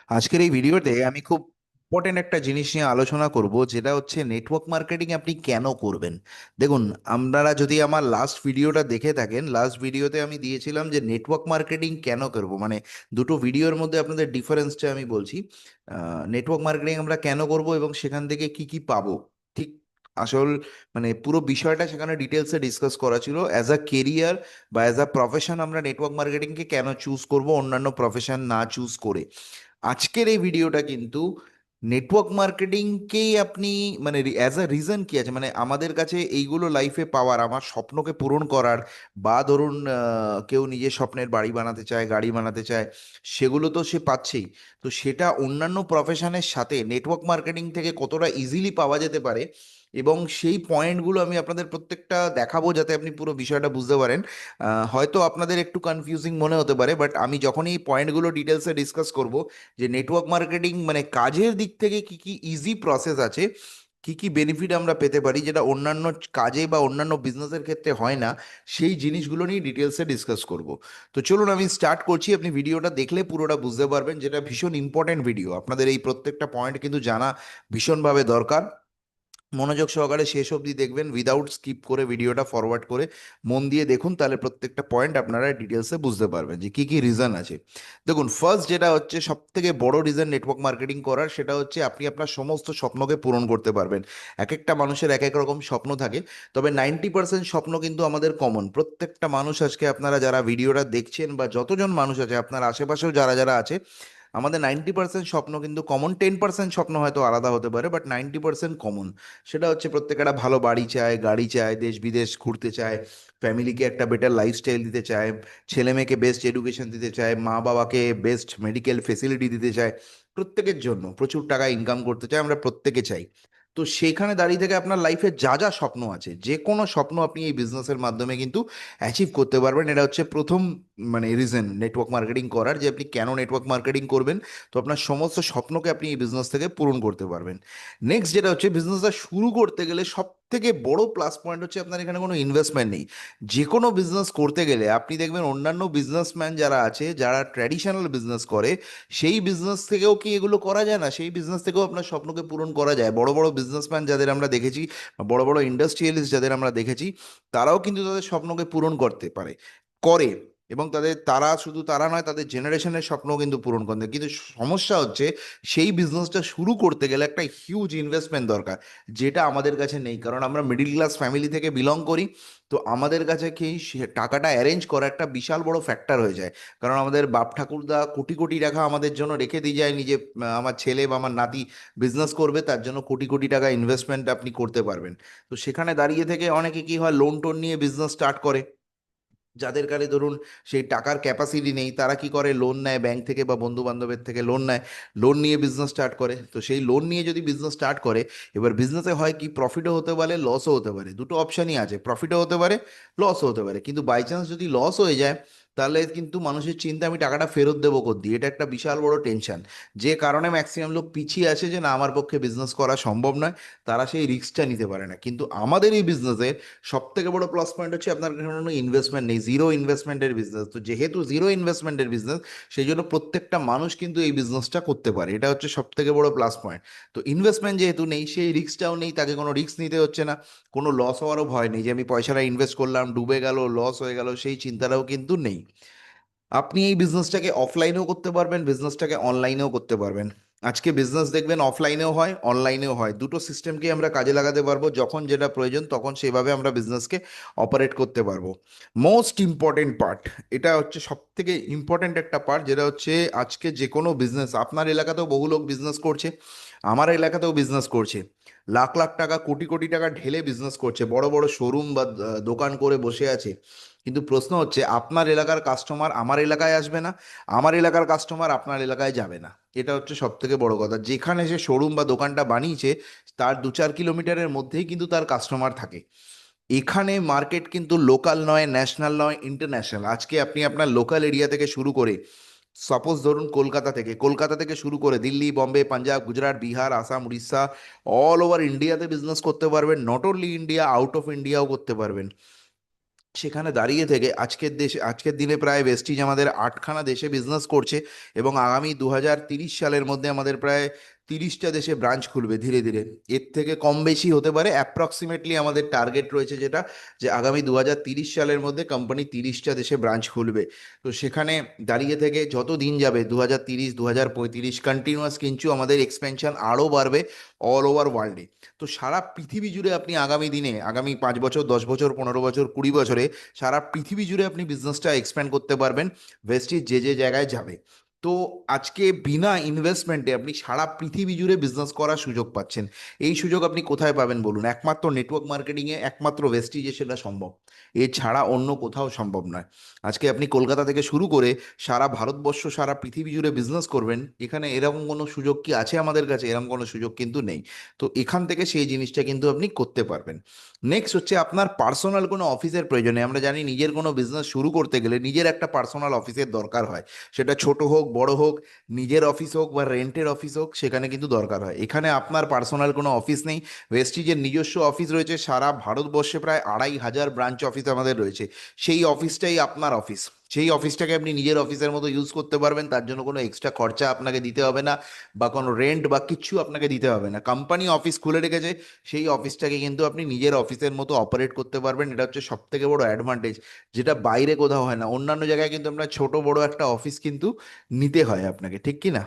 আজকের এই ভিডিওতে আমি খুব ইম্পর্টেন্ট একটা জিনিস নিয়ে আলোচনা করব, যেটা হচ্ছে নেটওয়ার্ক মার্কেটিং আপনি কেন করবেন। দেখুন, আপনারা যদি আমার লাস্ট ভিডিওটা দেখে থাকেন, লাস্ট ভিডিওতে আমি দিয়েছিলাম যে নেটওয়ার্ক মার্কেটিং কেন করব, মানে দুটো ভিডিওর মধ্যে আপনাদের ডিফারেন্সটা আমি বলছি। নেটওয়ার্ক মার্কেটিং আমরা কেন করব এবং সেখান থেকে কি কি পাবো, ঠিক আসল মানে পুরো বিষয়টা সেখানে ডিটেলসে ডিসকাস করা ছিল। অ্যাজ আ কেরিয়ার বা অ্যাজ আ প্রফেশন আমরা নেটওয়ার্ক মার্কেটিংকে কেন চুজ করব অন্যান্য প্রফেশন না চুজ করে। আজকের এই ভিডিওটা কিন্তু নেটওয়ার্ক মার্কেটিংকেই আপনি মানে অ্যাজ আ রিজন কি আছে, মানে আমাদের কাছে এইগুলো লাইফে পাওয়ার, আমার স্বপ্নকে পূরণ করার, বা ধরুন কেউ নিজের স্বপ্নের বাড়ি বানাতে চায়, গাড়ি বানাতে চায়, সেগুলো তো সে পাচ্ছেই। তো সেটা অন্যান্য প্রফেশনের সাথে নেটওয়ার্ক মার্কেটিং থেকে কতটা ইজিলি পাওয়া যেতে পারে, এবং সেই পয়েন্টগুলো আমি আপনাদের প্রত্যেকটা দেখাবো যাতে আপনি পুরো বিষয়টা বুঝতে পারেন। হয়তো আপনাদের একটু কনফিউজিং মনে হতে পারে, বাট আমি যখনই এই পয়েন্টগুলো ডিটেলসে ডিসকাস করব, যে নেটওয়ার্ক মার্কেটিং মানে কাজের দিক থেকে কি কি ইজি প্রসেস আছে, কি কি বেনিফিট আমরা পেতে পারি যেটা অন্যান্য কাজে বা অন্যান্য বিজনেসের ক্ষেত্রে হয় না, সেই জিনিসগুলো নিয়ে ডিটেলসে ডিসকাস করব। তো চলুন আমি স্টার্ট করছি। আপনি ভিডিওটা দেখলে পুরোটা বুঝতে পারবেন, যেটা ভীষণ ইম্পর্টেন্ট ভিডিও। আপনাদের এই প্রত্যেকটা পয়েন্ট কিন্তু জানা ভীষণভাবে দরকার। মনোযোগ সহকারে শেষ অবধি দেখবেন, উইদাউট স্কিপ করে ভিডিওটা ফরওয়ার্ড করে মন দিয়ে দেখুন, তাহলে প্রত্যেকটা পয়েন্ট আপনারা ডিটেলসে বুঝতে পারবেন যে কি কি রিজন আছে। দেখুন, ফার্স্ট যেটা হচ্ছে সব থেকে বড় রিজন নেটওয়ার্ক মার্কেটিং করার, সেটা হচ্ছে আপনি আপনার সমস্ত স্বপ্নকে পূরণ করতে পারবেন। এক একটা মানুষের এক এক রকম স্বপ্ন থাকে, তবে 90% স্বপ্ন কিন্তু আমাদের কমন। প্রত্যেকটা মানুষ, আজকে আপনারা যারা ভিডিওটা দেখছেন বা যতজন মানুষ আছে আপনার আশেপাশেও যারা যারা আছে, আমাদের 90% স্বপ্ন কিন্তু কমন। 10% স্বপ্ন হয়তো আলাদা হতে পারে, বাট 90% কমন। সেটা হচ্ছে প্রত্যেকে একটা ভালো বাড়ি চায়, গাড়ি চায়, দেশ বিদেশ ঘুরতে চায়, ফ্যামিলিকে একটা বেটার লাইফস্টাইল দিতে চায়, ছেলে মেয়েকে বেস্ট এডুকেশন দিতে চায়, মা বাবাকে বেস্ট মেডিকেল ফেসিলিটি দিতে চায়। প্রত্যেকের জন্য প্রচুর টাকা ইনকাম করতে চায়, আমরা প্রত্যেকে চাই। তো সেখানে দাঁড়িয়ে থেকে আপনার লাইফে যা যা স্বপ্ন আছে, যে কোনো স্বপ্ন আপনি এই বিজনেসের মাধ্যমে কিন্তু অ্যাচিভ করতে পারবেন। এটা হচ্ছে প্রথম মানে রিজন নেটওয়ার্ক মার্কেটিং করার, যে আপনি কেন নেটওয়ার্ক মার্কেটিং করবেন। তো আপনার সমস্ত স্বপ্নকে আপনি এই বিজনেস থেকে পূরণ করতে পারবেন। নেক্সট যেটা হচ্ছে, বিজনেসটা শুরু করতে গেলে সব থেকে বড় প্লাস পয়েন্ট হচ্ছে আপনার এখানে কোনো ইনভেস্টমেন্ট নেই। যে কোনো বিজনেস করতে গেলে আপনি দেখবেন অন্যান্য বিজনেসম্যান যারা আছে, যারা ট্র্যাডিশনাল বিজনেস করে, সেই বিজনেস থেকেও কি এগুলো করা যায় না? সেই বিজনেস থেকেও আপনার স্বপ্নকে পূরণ করা যায়। বড় বড় বিজনেসম্যান যাদের আমরা দেখেছি, বা বড় বড় ইন্ডাস্ট্রিয়ালিস্ট যাদের আমরা দেখেছি, তারাও কিন্তু তাদের স্বপ্নকে পূরণ করতে পারে, করে। এবং তারা শুধু তারা নয়, তাদের জেনারেশনের স্বপ্ন কিন্তু পূরণ করতে। কিন্তু সমস্যা হচ্ছে, সেই বিজনেসটা শুরু করতে গেলে একটা হিউজ ইনভেস্টমেন্ট দরকার, যেটা আমাদের কাছে নেই, কারণ আমরা মিডিল ক্লাস ফ্যামিলি থেকে বিলং করি। তো আমাদের কাছে কি টাকাটা অ্যারেঞ্জ করা একটা বিশাল বড় ফ্যাক্টর হয়ে যায়। কারণ আমাদের বাপ ঠাকুরদা কোটি কোটি টাকা আমাদের জন্য রেখে দিয়ে যায়, নিজে আমার ছেলে বা আমার নাতি বিজনেস করবে, তার জন্য কোটি কোটি টাকা ইনভেস্টমেন্ট আপনি করতে পারবেন। তো সেখানে দাঁড়িয়ে থেকে অনেকে কি হয়, লোন টোন নিয়ে বিজনেস স্টার্ট করে। যাদের কাছে ধরুন সেই টাকার ক্যাপাসিটি নেই, তারা কি করে, লোন নেয় ব্যাংক থেকে বা বন্ধু বান্ধবের থেকে লোন নেয়, লোন নিয়ে বিজনেস স্টার্ট করে। তো সেই লোন নিয়ে যদি বিজনেস স্টার্ট করে, এবার বিজনেসে হয় কি, প্রফিটও হতে পারে, লসও হতে পারে। দুটো অপশানই আছে, প্রফিটও হতে পারে, লসও হতে পারে। কিন্তু বাই চান্স যদি লস হয়ে যায়, তাহলে কিন্তু মানুষের চিন্তা, আমি টাকাটা ফেরত দেবো কোথা দিয়ে, এটা একটা বিশাল বড় টেনশন। যে কারণে ম্যাক্সিমাম লোক পিছিয়ে আসে, যে না, আমার পক্ষে বিজনেস করা সম্ভব নয়, তারা সেই রিস্কটা নিতে পারে না। কিন্তু আমাদের এই বিজনেসে সব থেকে বড় প্লাস পয়েন্ট হচ্ছে আপনার কোনো ইনভেস্টমেন্ট নেই, জিরো ইনভেস্টমেন্টের বিজনেস। তো যেহেতু জিরো ইনভেস্টমেন্টের বিজনেস, সেই জন্য প্রত্যেকটা মানুষ কিন্তু এই বিজনেসটা করতে পারে। এটা হচ্ছে সব থেকে বড় প্লাস পয়েন্ট। তো ইনভেস্টমেন্ট যেহেতু নেই, সেই রিস্কটাও নেই, তাকে কোনো রিস্ক নিতে হচ্ছে না। কোনো লস হওয়ারও ভয় নেই, যে আমি পয়সাটা ইনভেস্ট করলাম, ডুবে গেল, লস হয়ে গেল, সেই চিন্তাটাও কিন্তু নেই। আপনি এই বিজনেসটাকে অফলাইনেও করতে পারবেন, বিজনেসটাকে অনলাইনেও করতে পারবেন। আজকে বিজনেস দেখবেন অফলাইনেও হয়, অনলাইনেও হয়। দুটো সিস্টেমকে আমরা কাজে লাগাতে পারবো, যখন যেটা প্রয়োজন তখন সেভাবে আমরা বিজনেসকে অপারেট করতে পারবো। মোস্ট ইম্পর্টেন্ট পার্ট, এটা হচ্ছে সব থেকে ইম্পর্টেন্ট একটা পার্ট, যেটা হচ্ছে আজকে যে কোনো বিজনেস, আপনার এলাকাতেও বহু লোক বিজনেস করছে, আমার এলাকাতেও বিজনেস করছে, লাখ লাখ টাকা, কোটি কোটি টাকা ঢেলে বিজনেস করছে, বড় বড় শোরুম বা দোকান করে বসে আছে। কিন্তু প্রশ্ন হচ্ছে, আপনার এলাকার কাস্টমার আমার এলাকায় আসবে না, আমার এলাকার কাস্টমার আপনার এলাকায় যাবে না। এটা হচ্ছে সব থেকে বড় কথা। যেখানে সে শোরুম বা দোকানটা বানিয়েছে, তার 2-4 কিলোমিটারের মধ্যেই কিন্তু তার কাস্টমার থাকে। এখানে মার্কেট কিন্তু লোকাল নয়, ন্যাশনাল নয়, ইন্টারন্যাশনাল। আজকে আপনি আপনার লোকাল এরিয়া থেকে শুরু করে, সাপোজ ধরুন কলকাতা থেকে শুরু করে দিল্লি, বম্বে, পাঞ্জাব, গুজরাট, বিহার, আসাম, উড়িষ্যা, অল ওভার ইন্ডিয়াতে বিজনেস করতে পারবেন। Not only India, out of ইন্ডিয়াও করতে পারবেন। সেখানে দাঁড়িয়ে থেকে আজকের দিনে প্রায় ভেস্টিজ আমাদের 8খানা দেশে বিজনেস করছে, এবং আগামী 2030 সালের মধ্যে আমাদের প্রায় 30টা দেশে ব্রাঞ্চ খুলবে ধীরে ধীরে। এর থেকে কম বেশি হতে পারে, অ্যাপ্রক্সিমেটলি আমাদের টার্গেট রয়েছে যেটা, যে আগামী 2030 সালের মধ্যে কোম্পানি 30টা দেশে ব্রাঞ্চ খুলবে। তো সেখানে দাঁড়িয়ে থেকে যত দিন যাবে, 2030, 2035, কন্টিনিউয়াস কিন্তু আমাদের এক্সপেনশন আরও বাড়বে অল ওভার ওয়ার্ল্ডে। তো সারা পৃথিবী জুড়ে আপনি আগামী দিনে, আগামী 5 বছর, 10 বছর, 15 বছর, 20 বছরে সারা পৃথিবী জুড়ে আপনি বিজনেসটা এক্সপ্যান্ড করতে পারবেন, ভেস্টিজ যে যে জায়গায় যাবে। তো আজকে বিনা ইনভেস্টমেন্টে আপনি সারা পৃথিবী জুড়ে বিজনেস করার সুযোগ পাচ্ছেন। এই সুযোগ আপনি কোথায় পাবেন বলুন? একমাত্র নেটওয়ার্ক মার্কেটিংয়ে, একমাত্র ভেস্টিজে সেটা সম্ভব। এছাড়া অন্য কোথাও সম্ভব নয়। আজকে আপনি কলকাতা থেকে শুরু করে সারা ভারতবর্ষ, সারা পৃথিবী জুড়ে বিজনেস করবেন, এখানে এরকম কোনো সুযোগ কি আছে আমাদের কাছে? এরকম কোনো সুযোগ কিন্তু নেই। তো এখান থেকে সেই জিনিসটা কিন্তু আপনি করতে পারবেন। নেক্সট হচ্ছে, আপনার পার্সোনাল কোনো অফিসের প্রয়োজনে, আমরা জানি নিজের কোনো বিজনেস শুরু করতে গেলে নিজের একটা পার্সোনাল অফিসের দরকার হয়। সেটা ছোট হোক, বড় হোক, নিজের অফিস হোক বা রেন্টের অফিস হোক, সেখানে কিন্তু দরকার হয়। এখানে আপনার পার্সোনাল কোনো অফিস নেই। ভেস্টিজের নিজস্ব অফিস রয়েছে সারা ভারতবর্ষে, প্রায় 2,500 ব্রাঞ্চ অফিস আমাদের রয়েছে। সেই অফিসটাই আপনার অফিস। সেই অফিসটাকে আপনি নিজের অফিসের মতো ইউজ করতে পারবেন, তার জন্য কোনো এক্সট্রা খরচা আপনাকে দিতে হবে না, বা কোনো রেন্ট বা কিচ্ছু আপনাকে দিতে হবে না। কোম্পানি অফিস খুলে রেখেছে, সেই অফিসটাকে কিন্তু আপনি নিজের অফিসের মতো অপারেট করতে পারবেন। এটা হচ্ছে সব থেকে বড় অ্যাডভান্টেজ, যেটা বাইরে কোথাও হয় না। অন্যান্য জায়গায় কিন্তু আপনার ছোট বড় একটা অফিস কিন্তু নিতে হয় আপনাকে, ঠিক কি না?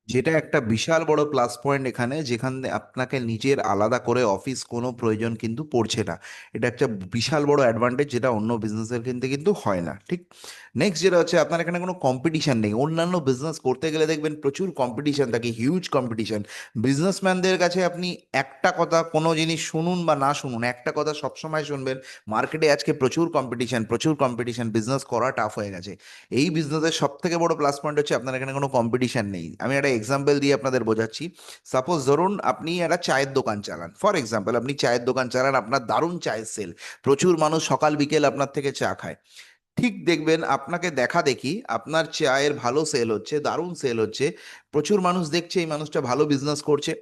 যেটা একটা বিশাল বড় প্লাস পয়েন্ট এখানে, যেখানে আপনাকে নিজের আলাদা করে অফিস কোনো প্রয়োজন কিন্তু পড়ছে না। এটা একটা বিশাল বড় অ্যাডভান্টেজ, যেটা অন্য বিজনেসের কিন্তু কিন্তু হয় না, ঠিক। নেক্সট যেটা হচ্ছে, আপনার এখানে কোনো কম্পিটিশন নেই। অন্যান্য বিজনেস করতে গেলে দেখবেন প্রচুর কম্পিটিশন থাকে, হিউজ কম্পিটিশন। বিজনেসম্যানদের কাছে আপনি একটা কথা, কোনো জিনিস শুনুন বা না শুনুন, একটা কথা সবসময় শুনবেন, মার্কেটে আজকে প্রচুর কম্পিটিশন, প্রচুর কম্পিটিশন, বিজনেস করা টাফ হয়ে গেছে। এই বিজনেসের সব থেকে বড় প্লাস পয়েন্ট হচ্ছে আপনার এখানে কোনো কম্পিটিশন নেই। আমি একটা এক্সাম্পল দিয়ে আপনাদের বোঝাচ্ছি। সাপোজ ধরুন আপনি একটা চায়ের দোকান চালান, ফর এক্সাম্পল আপনি চায়ের দোকান চালান, আপনার দারুণ চায়ের সেল, প্রচুর মানুষ সকাল বিকেল আপনার থেকে চা খায়। ঠিক দেখবেন আপনাকে দেখা দেখি আপনার চায়ের ভালো সেল হচ্ছে, দারুণ সেল হচ্ছে, প্রচুর মানুষ দেখছে এই মানুষটা ভালো বিজনেস করছে।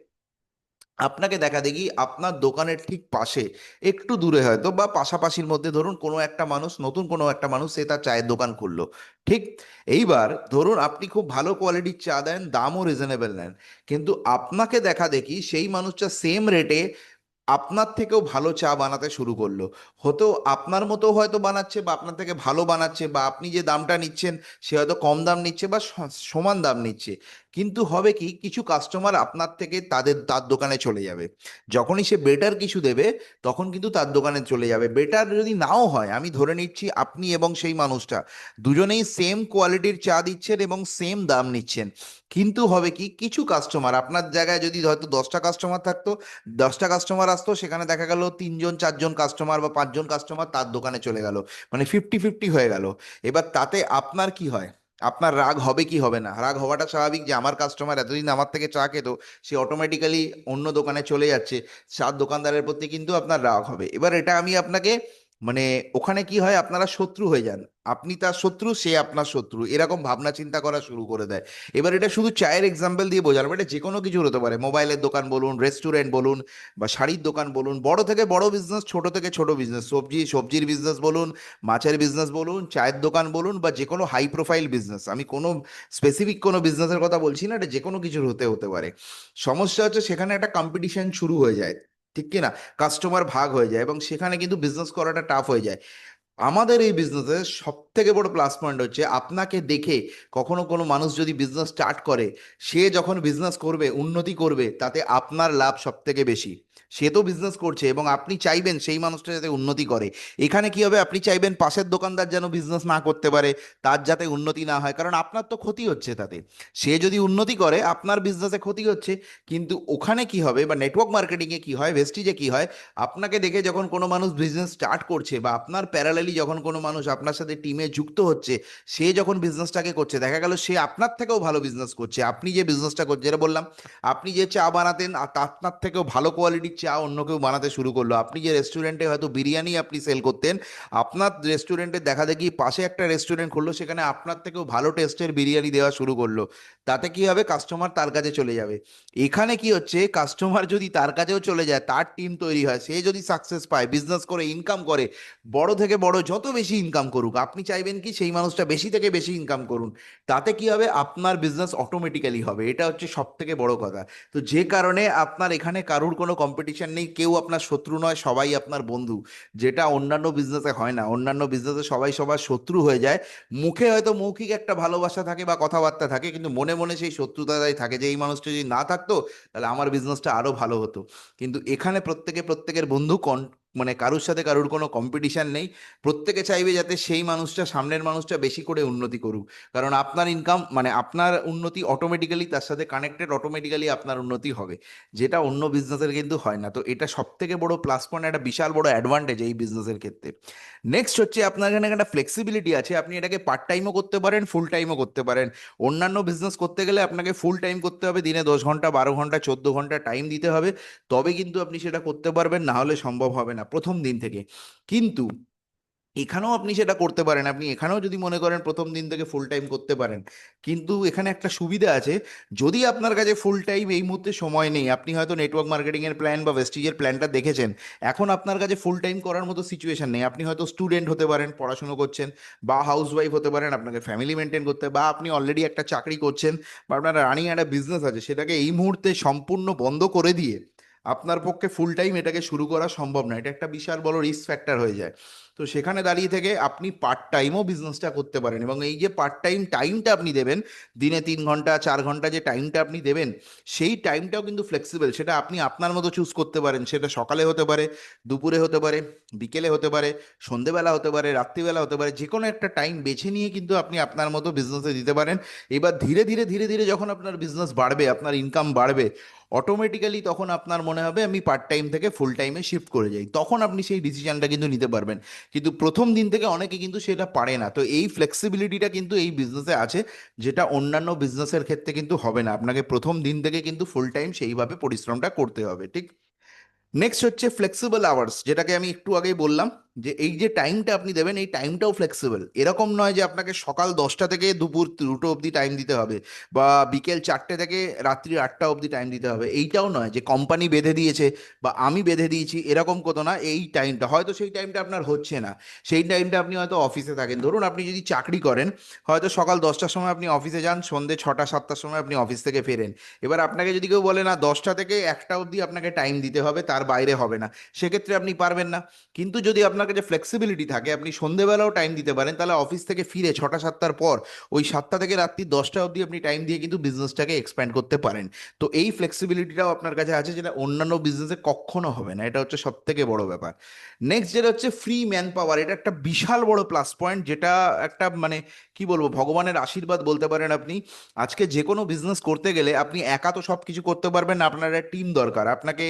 আপনাকে দেখা দেখি আপনার দোকানের ঠিক পাশে, একটু দূরে হয়তো বা পাশাপাশির মধ্যে, ধরুন কোনো একটা মানুষ, নতুন কোনো একটা মানুষ, সে তার চায়ের দোকান খুললো, ঠিক। এইবার ধরুন আপনি খুব ভালো কোয়ালিটির চা দেন, দামও রিজনেবল নেন, কিন্তু আপনাকে দেখা দেখি সেই মানুষটা সেম রেটে আপনার থেকেও ভালো চা বানাতে শুরু করলো। হয়তো আপনার মতো হয়তো বানাচ্ছে, বা আপনার থেকে ভালো বানাচ্ছে, বা আপনি যে দামটা নিচ্ছেন সে হয়তো কম দাম নিচ্ছে, বা সমান দাম নিচ্ছে। কিন্তু হবে কি, কিছু কাস্টমার আপনার থেকে তার দোকানে চলে যাবে। যখনই সে বেটার কিছু দেবে, তখন কিন্তু তার দোকানে চলে যাবে। বেটার যদি নাও হয়, আমি ধরে নিচ্ছি আপনি এবং সেই মানুষটা দুজনেই সেম কোয়ালিটির চা দিচ্ছেন এবং সেম দাম নিচ্ছেন, কিন্তু হবে কি, কিছু কাস্টমার, আপনার জায়গায় যদি হয়তো 10টা কাস্টমার থাকতো, 10টা কাস্টমার আসতো, সেখানে দেখা গেল 3জন 4জন কাস্টমার বা 5জন কাস্টমার তার দোকানে চলে গেল, মানে 50-50 হয়ে গেল। এবার তাতে আপনার কি হয়? আপনার রাগ হবে কি হবে না? রাগ হওয়াটা স্বাভাবিক, যে আমার কাস্টমার এতদিন আমার থেকে চা খেতো, সে অটোমেটিক্যালি অন্য দোকানে চলে যাচ্ছে, চার দোকানদারের প্রতি কিন্তু আপনার রাগ হবে। এবার এটা আমি আপনাকে, মানে ওখানে কি হয়, আপনারা শত্রু হয়ে যান। আপনি তার শত্রু, সে আপনার শত্রু, এরকম ভাবনা চিন্তা করা শুরু করে দেয়। এবার এটা শুধু চায়ের এক্সাম্পল দিয়ে বোঝালাম, এটা যে কোনো কিছু হতে পারে, মোবাইলের দোকান বলুন, রেস্টুরেন্ট বলুন, বা শাড়ির দোকান বলুন, বড় থেকে বড় বিজনেস, ছোট থেকে ছোট বিজনেস, সবজির বিজনেস বলুন, মাছের বিজনেস বলুন, চায়ের দোকান বলুন, বা যে কোনো হাই প্রোফাইল বিজনেস, আমি কোনো স্পেসিফিক কোনো বিজনেসের কথা বলছি না, এটা যে কোনো কিছুর হতে হতে পারে। সমস্যা হচ্ছে সেখানে একটা কম্পিটিশন শুরু হয়ে যায়, ঠিক কি না? কাস্টমার ভাগ হয়ে যায়, এবং সেখানে কিন্তু বিজনেস করাটা টাফ হয়ে যায়। আমাদের এই বিজনেসের সব থেকে বড় প্লাস পয়েন্ট হচ্ছে, আপনাকে দেখে কখনো কোনো মানুষ যদি বিজনেস স্টার্ট করে, সে যখন বিজনেস করবে, উন্নতি করবে, তাতে আপনার লাভ সব থেকে বেশি। সে তো বিজনেস করছে এবং আপনি চাইবেন সেই মানুষটা যাতে উন্নতি করে। এখানে কি হবে, আপনি চাইবেন পাশের দোকানদার যেন বিজনেস না করতে পারে, তার যাতে উন্নতি না হয়, কারণ আপনার তো ক্ষতি হচ্ছে তাতে। সে যদি উন্নতি করে, আপনার বিজনেসে ক্ষতি হচ্ছে। কিন্তু ওখানে কি হবে, বা নেটওয়ার্ক মার্কেটিংয়ে কি হয়, ভেস্টিজে কি হয়, আপনাকে দেখে যখন কোনো মানুষ বিজনেস স্টার্ট করছে, বা আপনার প্যারালালি যখন কোনো মানুষ আপনার সাথে টিমে যুক্ত হচ্ছে, সে যখন বিজনেসটাকে করছে, দেখা গেল সে আপনার থেকেও ভালো বিজনেস করছে। আপনি যে বিজনেসটা করছেন, যেটা বললাম, আপনি যে চা বানাতেন, আপনার থেকেও ভালো কোয়ালিটির চা অন্য কেউ বানাতে শুরু করলো। আপনি যে রেস্টুরেন্টে হয়তো বিরিয়ানি আপনি সেল করতেন, আপনার রেস্টুরেন্টের দেখা দেখি পাশে একটা রেস্টুরেন্ট খুললো, সেখানে আপনার থেকেও ভালো টেস্টের বিরিয়ানি দেওয়া শুরু করলো। তাতে কি হবে, কাস্টমার তার কাছে চলে যাবে। এখানে কি হচ্ছে, কাস্টমার যদি তার কাছেও চলে যায়, তার টিম তৈরি হয়, সে যদি সাকসেস পায়, বিজনেস করে ইনকাম করে, বড় থেকে বড় যত বেশি ইনকাম করুক, আপনি চাইবেন কি সেই মানুষটা বেশি থেকে বেশি ইনকাম করুন। তাতে কি হবে, আপনার বিজনেস অটোমেটিক্যালি হবে। এটা হচ্ছে সব থেকে বড় কথা। তো যে কারণে আপনার এখানে কারুর কোনো কম্পিটিশন নেই, কেউ আপনার শত্রু নয়, সবাই আপনার বন্ধু। যেটা অন্যান্য বিজনেসে হয় না, অন্যান্য বিজনেসে সবাই সবার শত্রু হয়ে যায়। মুখে হয়তো মৌখিক একটা ভালোবাসা থাকে বা কথাবার্তা থাকে, কিন্তু মনে মনে সেই শত্রুতাটাই থাকে, যে এই মানুষটা যদি না থাকতো তাহলে আমার বিজনেসটা আরো ভালো হতো। কিন্তু এখানে প্রত্যেকে প্রত্যেকের বন্ধু, মানে কারুর সাথে কারুর কোনো কম্পিটিশন নেই। প্রত্যেকে চাইবে যাতে সেই মানুষটা, সামনের মানুষটা বেশি করে উন্নতি করুক। কারণ আপনার ইনকাম মানে আপনার উন্নতি অটোমেটিক্যালি তার সাথে কানেক্টেড, অটোমেটিক্যালি আপনার উন্নতি হবে, যেটা অন্য বিজনেসের কিন্তু হয় না। তো এটা সব থেকে বড় প্লাস পয়েন্ট, একটা বিশাল বড় অ্যাডভান্টেজ এই বিজনেসের ক্ষেত্রে। নেক্সট হচ্ছে আপনার এখানে একটা ফ্লেক্সিবিলিটি আছে, আপনি এটাকে পার্ট টাইমও করতে পারেন, ফুল টাইমও করতে পারেন। অন্যান্য বিজনেস করতে গেলে আপনাকে ফুল টাইম করতে হবে, দিনে 10 ঘন্টা, 12 ঘন্টা, 14 ঘন্টা টাইম দিতে হবে, তবে কিন্তু আপনি সেটা করতে পারবেন, না হলে সম্ভব হবে না প্রথম দিন থেকে। কিন্তু এখানেও আপনি সেটা করতে পারেন, আপনি এখানেও যদি মনে করেন প্রথম দিন থেকে ফুল টাইম করতে পারেন। কিন্তু এখানে একটা সুবিধা আছে, যদি আপনার কাছে ফুল টাইম এই মুহূর্তে সময় নেই, আপনি হয়তো নেটওয়ার্ক মার্কেটিং এর প্ল্যান বা ভেস্টিজের প্ল্যানটা দেখেছেন, এখন আপনার কাছে ফুল টাইম করার মতো সিচুয়েশন নেই, আপনি হয়তো স্টুডেন্ট হতে পারেন, পড়াশুনো করছেন, বা হাউস ওয়াইফ হতে পারেন, আপনাকে ফ্যামিলি মেনটেন করতে, বা আপনি অলরেডি একটা চাকরি করছেন, বা আপনার রানিং একটা বিজনেস আছে, সেটাকে এই মুহূর্তে সম্পূর্ণ বন্ধ করে দিয়ে আপনার পক্ষে ফুল টাইম এটাকে শুরু করা সম্ভব না, এটা একটা বিশাল বড় রিস্ক ফ্যাক্টর হয়ে যায়। তো সেখানে দাঁড়িয়ে থেকে আপনি পার্ট টাইমও বিজনেসটা করতে পারেন, এবং এই যে পার্ট টাইম টাইমটা আপনি দেবেন, দিনে 3 ঘন্টা 4 ঘন্টা যে টাইমটা আপনি দেবেন, সেই টাইমটাও কিন্তু ফ্লেক্সিবল, সেটা আপনি আপনার মতো চুজ করতে পারেন। সেটা সকালে হতে পারে, দুপুরে হতে পারে, বিকেলে হতে পারে, সন্ধেবেলা হতে পারে, রাত্রিবেলা হতে পারে, যে কোনো একটা টাইম বেছে নিয়ে কিন্তু আপনি আপনার মতো বিজনেসে দিতে পারেন। এবার ধীরে ধীরে ধীরে ধীরে যখন আপনার বিজনেস বাড়বে, আপনার ইনকাম বাড়বে, অটোমেটিক্যালি তখন আপনার মনে হবে আমি পার্ট টাইম থেকে ফুল টাইমে শিফট করে যাই, তখন আপনি সেই ডিসিশনটা কিন্তু নিতে পারবেন। কিন্তু প্রথম দিন থেকে অনেকে কিন্তু সেটা পারে না। তো এই ফ্লেক্সিবিলিটিটা কিন্তু এই বিজনেসে আছে, যেটা অন্যান্য বিজনেসের ক্ষেত্রে কিন্তু হবে না, আপনাকে প্রথম দিন থেকে কিন্তু ফুল টাইম সেইভাবে পরিশ্রমটা করতে হবে, ঠিক। নেক্সট হচ্ছে ফ্লেক্সিবল আওয়ার্স, যেটাকে আমি একটু আগেই বললাম, যে এই যে টাইমটা আপনি দেবেন, এই টাইমটাও ফ্লেক্সিবল। এরকম নয় যে আপনাকে সকাল 10টা থেকে দুপুর 2টো অবধি টাইম দিতে হবে, বা বিকেল 4টে থেকে রাত্রি 8টা অবধি টাইম দিতে হবে, এইটাও নয় যে কোম্পানি বেঁধে দিয়েছে বা আমি বেঁধে দিয়েছি, এরকম কথা না। এই টাইমটা হয়তো, সেই টাইমটা আপনার হচ্ছে না, সেই টাইমটা আপনি হয়তো অফিসে থাকেন, ধরুন আপনি যদি চাকরি করেন, হয়তো সকাল 10টার সময় আপনি অফিসে যান, সন্ধ্যে 6টা 7টার সময় আপনি অফিস থেকে ফেরেন। এবার আপনাকে যদি কেউ বলে না 10টা থেকে 1টা অবধি আপনাকে টাইম দিতে হবে, তার বাইরে হবে না, সেক্ষেত্রে আপনি পারবেন না। কিন্তু যদি আপনার কাছে ফ্লেক্সিবিলিটি থাকে, আপনি সন্ধেবেলাও টাইম দিতে পারেন, তাহলে অফিস থেকে ফিরে 6টা 7টার পর ওই 7টা থেকে রাত্রি 10টা অবধি আপনি টাইম দিয়ে কিন্তু বিজনেসটাকে এক্সপ্যান্ড করতে পারেন। তো এই ফ্লেক্সিবিলিটিটাও আপনার কাছে আছে, যেটা অন্যান্য বিজনেসে কখনো হবে না, এটা হচ্ছে সব থেকে বড় ব্যাপার। নেক্সট যেটা হচ্ছে ফ্রি ম্যান পাওয়ার, এটা একটা বিশাল বড় প্লাস পয়েন্ট, যেটা একটা মানে কি বলবো, ভগবানের আশীর্বাদ বলতে পারেন আপনি। আজকে যে কোনো বিজনেস করতে গেলে আপনি একা তো সব কিছু করতে পারবেন না, আপনার একটা টিম দরকার, আপনাকে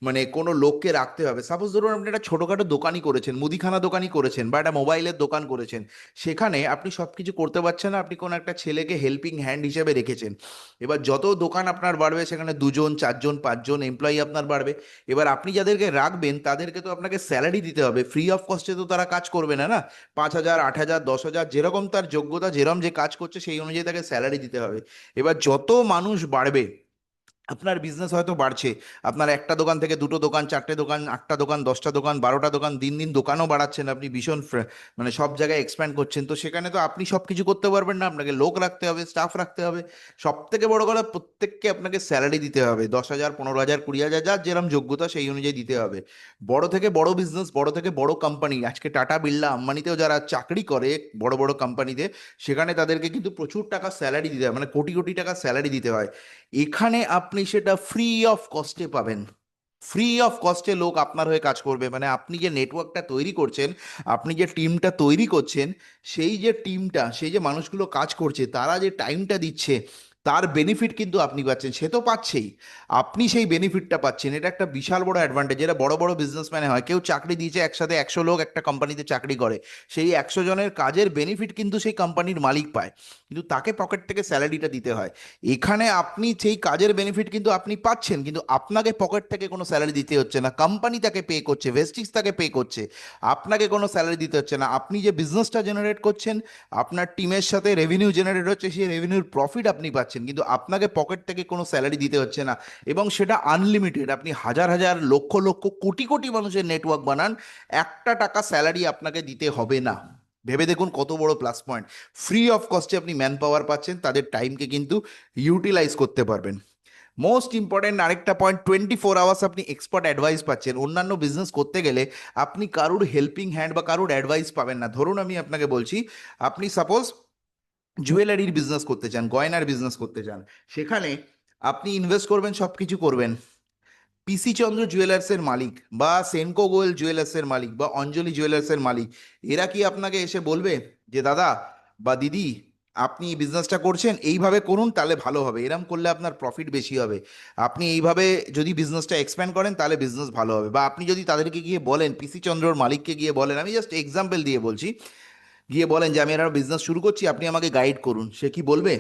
মানে কোনো লোককে রাখতে হবে। সাপোজ ধরুন আপনি একটা ছোটোখাটো দোকানই করেছেন, মুদিখানা দোকানই করেছেন, বা একটা মোবাইলের দোকান করেছেন, সেখানে আপনি সব কিছু করতে পারছেন না, আপনি কোনো একটা ছেলেকে হেল্পিং হ্যান্ড হিসেবে রেখেছেন। এবার যত দোকান আপনার বাড়বে, সেখানে 2জন 4জন 5জন এমপ্লয়ি আপনার বাড়বে। এবার আপনি যাদেরকে রাখবেন তাদেরকে তো আপনাকে স্যালারি দিতে হবে, ফ্রি অফ কস্টে তো তারা কাজ করবে না, না। 5,000 8,000 10,000 যেরকম তার যোগ্যতা, যেরকম যে কাজ করছে, সেই অনুযায়ী তাকে স্যালারি দিতে হবে। এবার যত মানুষ বাড়বে, আপনার বিজনেস হয়তো বাড়ছে, আপনার একটা দোকান থেকে 2টো দোকান, 4টে দোকান, 8টা দোকান, 10টা দোকান, 12টা দোকান, দিন দিন দোকানও বাড়াচ্ছেন আপনি, ভীষণ মানে সব জায়গায় এক্সপ্যান্ড করছেন। তো সেখানে তো আপনি সব কিছু করতে পারবেন না, আপনাকে লোক রাখতে হবে, স্টাফ রাখতে হবে। সব থেকে বড় কথা, প্রত্যেককে আপনাকে স্যালারি দিতে হবে, 10,000 15,000 20,000, যার যেরকম যোগ্যতা সেই অনুযায়ী দিতে হবে। বড় থেকে বড় বিজনেস, বড় থেকে বড় কোম্পানি, আজকে টাটা বিড়লা আম্বানিতেও যারা চাকরি করে বড় বড় কোম্পানিতে, সেখানে তাদেরকে কিন্তু প্রচুর টাকা স্যালারি দিতে হয়, মানে কোটি কোটি টাকা স্যালারি দিতে হয়। এখানে আপনি সেটা ফ্রি অফ কস্টে পাবেন। ফ্রি অফ কস্টে লোক আপনার হয়ে কাজ করবে, মানে আপনি যে নেটওয়ার্কটা তৈরি করছেন, আপনি যে টিমটা তৈরি করছেন, সেই যে টিমটা, সেই যে মানুষগুলো কাজ করছে, তারা যে টাইমটা দিচ্ছে, তার বেনিফিট কিন্তু আপনি পাচ্ছেন, সে তো পাচ্ছেই, আপনি সেই বেনিফিটটা পাচ্ছেন। এটা একটা বিশাল বড় অ্যাডভান্টেজ। যেটা বড় বড় বিজনেসম্যানে হয়, কেউ চাকরি দিয়েছে একসাথে 100 লোক একটা কোম্পানিতে চাকরি করে, সেই 100 জনের কাজের বেনিফিট কিন্তু সেই কোম্পানির মালিক পায়, কিন্তু তাকে পকেট থেকে স্যালারিটা দিতে হয়। এখানে আপনি সেই কাজের বেনিফিট কিন্তু আপনি পাচ্ছেন, কিন্তু আপনাকে পকেট থেকে কোনো স্যালারি দিতে হচ্ছে না, কোম্পানি তাকে পে করছে, ভেস্টিজ তাকে পে করছে, আপনাকে কোনো স্যালারি দিতে হচ্ছে না। আপনি যে বিজনেসটা জেনারেট করছেন, আপনার টিমের সাথে রেভিনিউ জেনারেট হচ্ছে, সেই রেভিনিউর প্রফিট আপনি পাচ্ছেন, কিন্তু আপনাকে পকেট থেকে কোনো স্যালারি দিতে হচ্ছে না। এবং সেটা আনলিমিটেড। আপনি হাজার হাজার লক্ষ লক্ষ কোটি কোটি মানুষের নেটওয়ার্ক বানান, একটা টাকা স্যালারি আপনাকে দিতে হবে না। ভেবে দেখুন কত বড় প্লাস পয়েন্ট। ফ্রি অফ কস্টে আপনি ম্যান পাওয়ার পাচ্ছেন, তাদের টাইমকে কিন্তু ইউটিলাইজ করতে পারবেন। মোস্ট ইম্পর্টেন্ট আরেকটা পয়েন্ট, 24 আওয়ার্স আপনি এক্সপার্ট অ্যাডভাইস পাচ্ছেন। অন্যান্য বিজনেস করতে গেলে আপনি কারুর হেল্পিং হ্যান্ড বা কারুর অ্যাডভাইস পাবেন না। ধরুন আমি আপনাকে বলছি, আপনি সাপোজ জুয়েলারির বিজনেস করতে চান, গয়নার বিজনেস করতে চান, সেখানে আপনি ইনভেস্ট করবেন, সব কিছু করবেন, পিসি চন্দ্র জুয়েলার্সের মালিক বা সেনকো গোয়েল জুয়েলার্সের মালিক বা অঞ্জলি জুয়েলার্সের মালিক, এরা কি আপনাকে এসে বলবে যে দাদা বা দিদি, আপনি এই বিজনেসটা করছেন এইভাবে করুন তাহলে ভালো হবে, এরম করলে আপনার প্রফিট বেশি হবে, আপনি এইভাবে যদি বিজনেসটা এক্সপ্যান্ড করেন তাহলে বিজনেস ভালো হবে? বা আপনি যদি তাদেরকে গিয়ে বলেন, পিসি চন্দ্রর মালিককে গিয়ে বলেন, আমি জাস্ট এক্সাম্পল দিয়ে বলছি, গিয়ে বলেন যে আমি একটা বিজনেস শুরু করছি, আপনি আমাকে গাইড করুন, সে কি বলবে?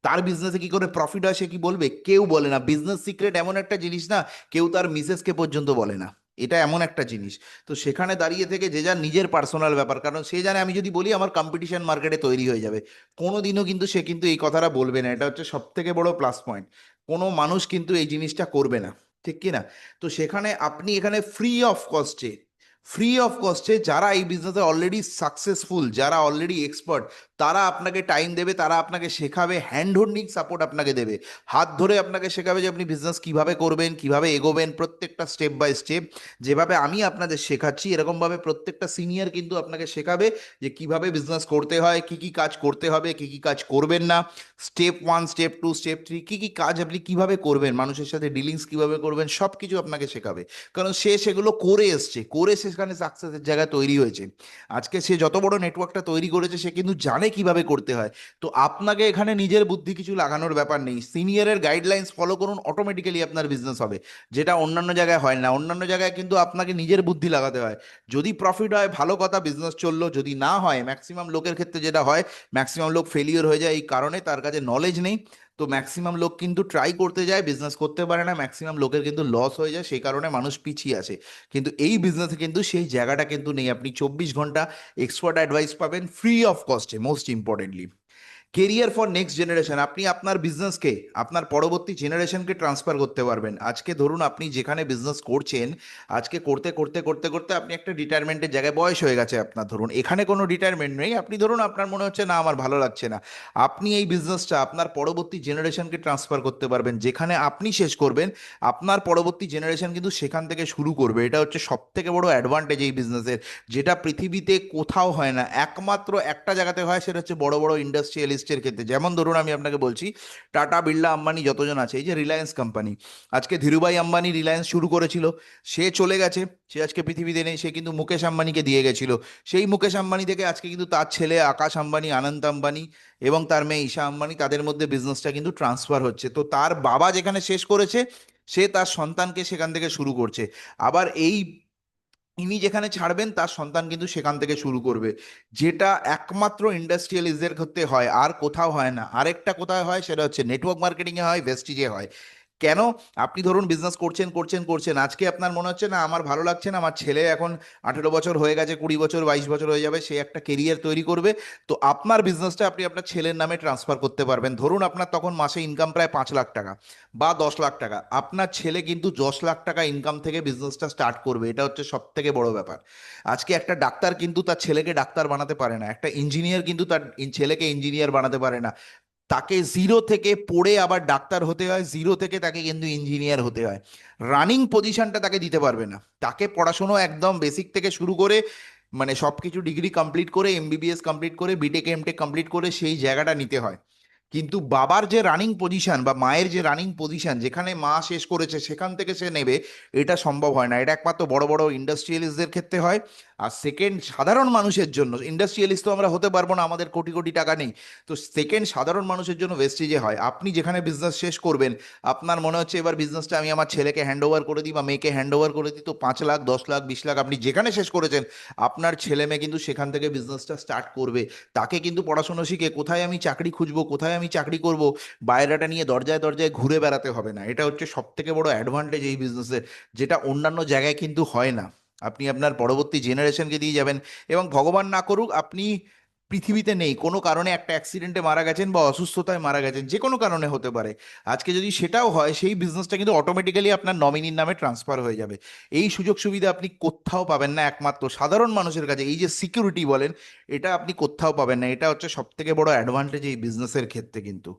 তার বিজনেসে কি করে প্রফিট হয় সে কি বলবে? কেউ বলে না। বিজনেস সিক্রেট এমন একটা জিনিস না, কেউ তার মিসেসকে পর্যন্ত বলে না। এটা এমন একটা জিনিস। তো সেখানে দাঁড়িয়ে থেকে যে যার নিজের পার্সোনাল ব্যাপার, কারণ সে জানে আমি যদি বলি আমার কম্পিটিশন মার্কেটে তৈরি হয়ে যাবে, কোনোদিনও কিন্তু সে কিন্তু এই কথাটা বলবে না। এটা হচ্ছে সব থেকে বড় প্লাস পয়েন্ট। কোনো মানুষ কিন্তু এই জিনিসটা করবে না, ঠিক কি না? তো সেখানে আপনি এখানে ফ্রি অফ কস্টে যারা এই বিজনেসে অলরেডি সাকসেসফুল, যারা অলরেডি এক্সপার্ট, তারা আপনাকে টাইম দেবে, তারা আপনাকে শেখাবে, হ্যান্ড হোল্ডিং সাপোর্ট আপনাকে দেবে, হাত ধরে আপনাকে শেখাবে যে আপনি বিজনেস কিভাবে করবেন, কিভাবে এগোবেন, প্রত্যেকটা স্টেপ বাই স্টেপ। যেভাবে আমি আপনাদের শেখাচ্ছি এরকমভাবে প্রত্যেকটা সিনিয়র কিন্তু আপনাকে শেখাবে যে কিভাবে বিজনেস করতে হয়, কি কি কাজ করতে হবে, কি কি কাজ করবেন না, স্টেপ 1, স্টেপ 2, স্টেপ 3, কি কি কাজ আপনি কিভাবে করবেন, মানুষের সাথে ডিলিংস কিভাবে করবেন, সব কিছু আপনাকে শেখাবে। কারণ সে সেগুলো করে এসছে, করে সেখানে সাকসেসের জায়গা তৈরি হয়েছে। আজকে সে যত বড় নেটওয়ার্কটা তৈরি করেছে, সে কিন্তু জানে কিভাবে করতে হয়। তো আপনাকে এখানে নিজের বুদ্ধি কিছু লাগানোর ব্যাপার নেই, সিনিয়রের গাইডলাইন্স ফলো করুন, অটোমেটিক্যালি আপনার বিজনেস হবে। যেটা অন্যান্য জায়গায় হয় না, অন্যান্য জায়গায় কিন্তু আপনাকে নিজের বুদ্ধি লাগাতে হয়। যদি প্রফিট হয় ভালো কথা, বিজনেস চললো, যদি না হয়, ম্যাক্সিমাম লোকের ক্ষেত্রে যেটা হয়, ম্যাক্সিমাম লোক ফেলিওর হয়ে যায় এই কারণে তার কাছে নলেজ নেই। তো ম্যাক্সিমাম লোক কিন্তু ট্রাই করতে যায়, বিজনেস করতে পারে না, ম্যাক্সিমাম লোকের কিন্তু লস হয়ে যায়, সেই কারণে মানুষ পিছিয়ে আছে। কিন্তু এই বিজনেসে কিন্তু সেই জায়গাটা কিন্তু নেই। আপনি 24 ঘন্টা এক্সপার্ট অ্যাডভাইস পাবেন ফ্রি অফ কস্টে। Most importantly career for next generation, আপনি আপনার বিজনেসকে আপনার পরবর্তী জেনারেশনকে ট্রান্সফার করতে পারবেন। আজকে ধরুন আপনি যেখানে বিজনেস করছেন, আজকে করতে করতে করতে করতে আপনি একটা রিটায়ারমেন্টের জায়গায়, বয়স হয়ে গেছে আপনার, ধরুন এখানে কোনো রিটায়ারমেন্ট নেই, আপনি ধরুন আপনার মনে হচ্ছে না আমার ভালো লাগছে না, আপনি এই বিজনেসটা আপনার পরবর্তী জেনারেশনকে ট্রান্সফার করতে পারবেন। যেখানে আপনি শেষ করবেন, আপনার পরবর্তী জেনারেশন কিন্তু সেখান থেকে শুরু করবে। এটা হচ্ছে সব থেকে বড় অ্যাডভান্টেজ এই বিজনেসের, যেটা পৃথিবীতে কোথাও হয় না, একমাত্র একটা জায়গাতে হয়, সেটা হচ্ছে বড় বড় ইন্ডাস্ট্রিয়ালিস্টের ক্ষেত্রে। যেমন ধরুন আমি আপনাকে বলছি, টাটা, বিড়লা, আম্বানি যতজন আছে, এই যে রিলায়েন্স কোম্পানি, আজকে ধীরুভাই আম্বানি রিলায়েন্স শুরু করেছিল, সে চলে গেছে, সে আজকে পৃথিবীতে নেই, সে কিন্তু মুকেশ আম্বানিকে দিয়ে গেছিল। সেই মুকেশ আম্বানি থেকে আজকে কিন্তু তার ছেলে আকাশ আম্বানি, আনন্ত আম্বানি এবং তার মেয়ে ঈশা আম্বানি, তাদের মধ্যে বিজনেসটা কিন্তু ট্রান্সফার হচ্ছে। তো তার বাবা যেখানে শেষ করেছে, সে তার সন্তানকে সেখান থেকে শুরু করছে। আবার এই ইনি যেখানে ছাড়বেন, তার সন্তান কিন্তু সেখান থেকে শুরু করবে। যেটা একমাত্র ইন্ডাস্ট্রিয়ালিস্টদের ক্ষেত্রে হয়, আর কোথাও হয় না। আরেকটা কোথায় হয়, সেটা হচ্ছে নেটওয়ার্ক মার্কেটিং এ হয়, ভেস্টিজে হয়। কেন? আপনি ধরুন বিজনেস করছেন করছেন করছেন, আজকে আপনার মনে হচ্ছে না আমার ভালো লাগছে না, আমার ছেলে এখন 18 বছর হয়ে গেছে, 20 বছর 22 বছর হয়ে যাবে, সে একটা কেরিয়ার তৈরি করবে। তো আপনার বিজনেসটা আপনি আপনার ছেলের নামে ট্রান্সফার করতে পারবেন। ধরুন আপনার তখন মাসে ইনকাম প্রায় 5 লাখ টাকা বা 10 লাখ টাকা, আপনার ছেলে কিন্তু 10 লাখ টাকা ইনকাম থেকে বিজনেসটা স্টার্ট করবে। এটা হচ্ছে সব থেকে বড় ব্যাপার। আজকে একটা ডাক্তার কিন্তু তার ছেলেকে ডাক্তার বানাতে পারে না, একটা ইঞ্জিনিয়ার কিন্তু তার ছেলেকে ইঞ্জিনিয়ার বানাতে পারে না। তাকে জিরো থেকে পড়ে আবার ডাক্তার হতে হয়, জিরো থেকে তাকে কিন্তু ইঞ্জিনিয়ার হতে হয়। রানিং পজিশনটা তাকে দিতে পারবে না, তাকে পড়াশুনো একদম বেসিক থেকে শুরু করে, সবকিছু ডিগ্রি কমপ্লিট করে, এমবিবিএস কমপ্লিট করে, বিটেক এমটেক কমপ্লিট করে সেই জায়গাটা নিতে হয়। কিন্তু বাবার যে রানিং পজিশন বা মায়ের যে রানিং পজিশন, যেখানে মা শেষ করেছে সেখান থেকে সে নেবে, এটা সম্ভব হয় না। এটা একমাত্র বড় বড় ইন্ডাস্ট্রিয়ালিস্টদের ক্ষেত্রে হয়। আর সেকেন্ড, সাধারণ মানুষের জন্য, ইন্ডাস্ট্রিয়ালিস্ট তো আমরা হতে পারবো না, আমাদের কোটি কোটি টাকা নেই। তো সেকেন্ড, সাধারণ মানুষের জন্য ভেস্টিজে হয়। আপনি যেখানে বিজনেস শেষ করবেন, আপনার মনে হচ্ছে এবার বিজনেসটা আমি আমার ছেলেকে হ্যান্ড ওভার করে দিই বা মেয়েকে হ্যান্ড ওভার করে দিই, তো 5 লাখ, 10 লাখ, 20 লাখ আপনি যেখানে শেষ করেছেন, আপনার ছেলে মেয়ে কিন্তু সেখান থেকে বিজনেসটা স্টার্ট করবে। তাকে কিন্তু পড়াশোনা শিখে কোথায় আমি চাকরি খুঁজবো, কোথায় আমি চাকরি করব, বায়োডাটা নিয়ে দরজায় দরজায় ঘুরে বেড়াতে হবে না। এটা হচ্ছে সব থেকে বড় অ্যাডভান্টেজ এই বিজনেসের, যেটা অন্যান্য জায়গায় কিন্তু হয় না। আপনি আপনার পরবর্তী জেনারেশনকে দিয়ে যাবেন, এবং ভগবান না করুক আপনি পৃথিবীতে নেই, কোনো কারণে একটা অ্যাক্সিডেন্টে মারা গেছেন বা অসুস্থতায় মারা গেছেন, যে কোনো কারণে হতে পারে। আজকে যদি সেটাও হয়, সেই বিজনেসটা কিন্তু অটোমেটিক্যালি আপনার নমিনির নামে ট্রান্সফার হয়ে যাবে। এই সুযোগ সুবিধা আপনি কোথাও পাবেন না, একমাত্র সাধারণ মানুষের কাছে। এই যে সিকিউরিটি বলেন, এটা আপনি কোথাও পাবেন না। এটা হচ্ছে সব থেকে বড় অ্যাডভান্টেজ এই বিজনেসের ক্ষেত্রে কিন্তু।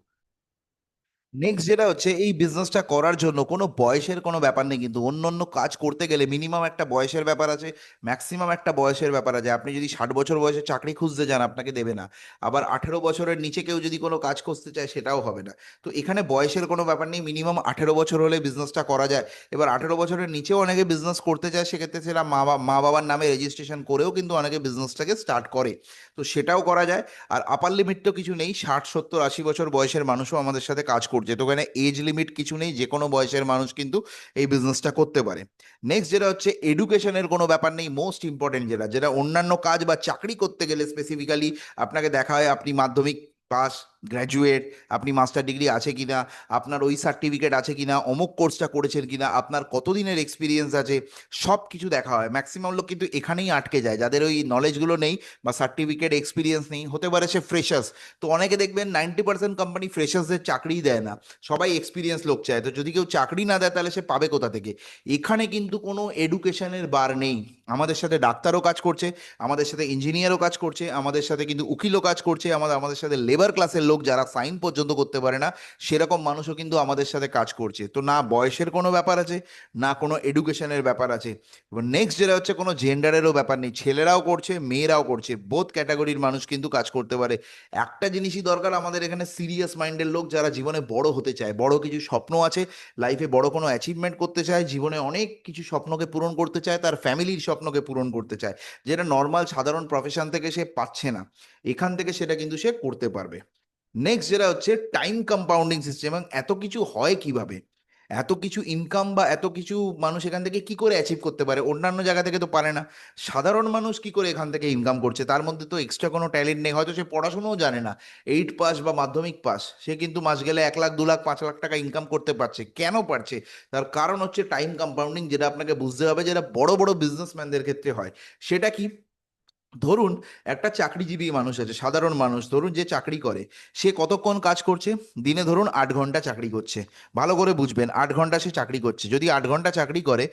নেক্সট যেটা হচ্ছে, এই বিজনেসটা করার জন্য কোনো বয়সের কোনো ব্যাপার নেই, কিন্তু অন্য অন্য কাজ করতে গেলে মিনিমাম একটা বয়সের ব্যাপার আছে, ম্যাক্সিমাম একটা বয়সের ব্যাপার আছে। আপনি যদি 60 বছর বয়সে চাকরি খুঁজতে যান, আপনাকে দেবে না। আবার 18 বছরের নিচে কেউ যদি কোনো কাজ করতে চায়, সেটাও হবে না। তো এখানে বয়সের কোনো ব্যাপার নেই, মিনিমাম 18 বছর হলে বিজনেসটা করা যায়। এবার 18 বছরের নিচেও অনেকে বিজনেস করতে চায়, সেক্ষেত্রে সেটা মা বাবার নামে রেজিস্ট্রেশন করেও কিন্তু অনেকে বিজনেসটাকে স্টার্ট করে। তো সেটাও করা যায়। আর আপার লিমিট তো কিছু নেই, 60, 70, 80 বছর বয়সের মানুষও আমাদের সাথে কাজ করছে, তো এখানে এজ লিমিট কিছু নেই, যে কোনো বয়সের মানুষ কিন্তু এই বিজনেসটা করতে পারে। নেক্সট যেটা হচ্ছে, এডুকেশনের কোনো ব্যাপার নেই। মোস্ট ইম্পর্টেন্ট যেটা, যেটা অন্যান্য কাজ বা চাকরি করতে গেলে স্পেসিফিক্যালি আপনাকে দেখা হয়, আপনি মাধ্যমিক পাস, গ্র্যাজুয়েট, আপনি মাস্টার ডিগ্রি আছে কিনা, আপনার ওই সার্টিফিকেট আছে কিনা, অমুক কোর্সটা করেছেন কিনা, আপনার কতদিনের এক্সপিরিয়েন্স আছে, সব কিছু দেখা হয়। ম্যাক্সিমাম লোক কিন্তু এখানেই আটকে যায়, যাদের ওই নলেজগুলো নেই বা সার্টিফিকেট, এক্সপিরিয়েন্স নেই। হতে পারে সে ফ্রেশার্স, তো অনেকে দেখবেন 90% কোম্পানি ফ্রেশার্সদের চাকরিই দেয় না, সবাই এক্সপিরিয়েন্স লোক চায়। তো যদি কেউ চাকরি না দেয়, তাহলে সে পাবে কোথা থেকে? এখানে কিন্তু কোনো এডুকেশনের বার নেই। আমাদের সাথে ডাক্তারও কাজ করছে, আমাদের সাথে ইঞ্জিনিয়ারও কাজ করছে, আমাদের সাথে কিন্তু উকিলও কাজ করছে, আমাদের সাথে লেবার ক্লাসের লোক যারা সাইন পর্যন্ত করতে পারে না, সেরকম মানুষও কিন্তু আমাদের সাথে কাজ করছে। তো না বয়সের কোনো ব্যাপার আছে, না কোনো এডুকেশনের ব্যাপার আছে। এবার নেক্সট যেটা হচ্ছে, কোনো জেন্ডারেরও ব্যাপার নেই, ছেলেরাও করছে, মেয়েরাও করছে, বোথ ক্যাটাগরির মানুষ কিন্তু কাজ করতে পারে। একটা জিনিসই দরকার আমাদের এখানে, সিরিয়াস মাইন্ডের লোক, যারা জীবনে বড় হতে চায়, বড় কিছু স্বপ্ন আছে, লাইফে বড় কোনো অ্যাচিভমেন্ট করতে চায়, জীবনে অনেক কিছু স্বপ্নকে পূরণ করতে চায়, তার ফ্যামিলির স্বপ্নকে পূরণ করতে চায়, যেটা নর্মাল সাধারণ প্রফেশন থেকে সে পাচ্ছে না, এখান থেকে সেটা কিন্তু সে করতে পারবে। নেক্সট যেটা হচ্ছে, টাইম কম্পাউন্ডিং সিস্টেম। এবং এত কিছু হয় কিভাবে, এত কিছু ইনকাম বা এত কিছু মানুষ এখান থেকে কি করে অ্যাচিভ করতে পারে, অন্যান্য জায়গা থেকে তো পারে না। সাধারণ মানুষ কি করে এখান থেকে ইনকাম করছে, তার মধ্যে তো এক্সট্রা কোনো ট্যালেন্ট নেই, হয়তো সে পড়াশোনাও জানে না, 8 পাস বা মাধ্যমিক পাস, সে কিন্তু মাস গেলে 1 লাখ, 2 লাখ, 5 লাখ টাকা ইনকাম করতে পারছে। কেন পারছে? তার কারণ হচ্ছে টাইম কম্পাউন্ডিং, যেটা আপনাকে বুঝতে হবে, যেটা বড় বড় বিজনেসম্যানদের ক্ষেত্রে হয়। সেটা কি? ধরুন, একটা চাকরিজীবী মানুষ আছে, সাধারণ মানুষ, ধরুন যে চাকরি করে, সে কতক্ষণ কাজ করছে? দিনে ধরুন 8 ঘন্টা চাকরি করছে। ভালো করে বুঝবেন, 8 ঘন্টা সে চাকরি করছে। যদি 8 ঘন্টা চাকরি করে,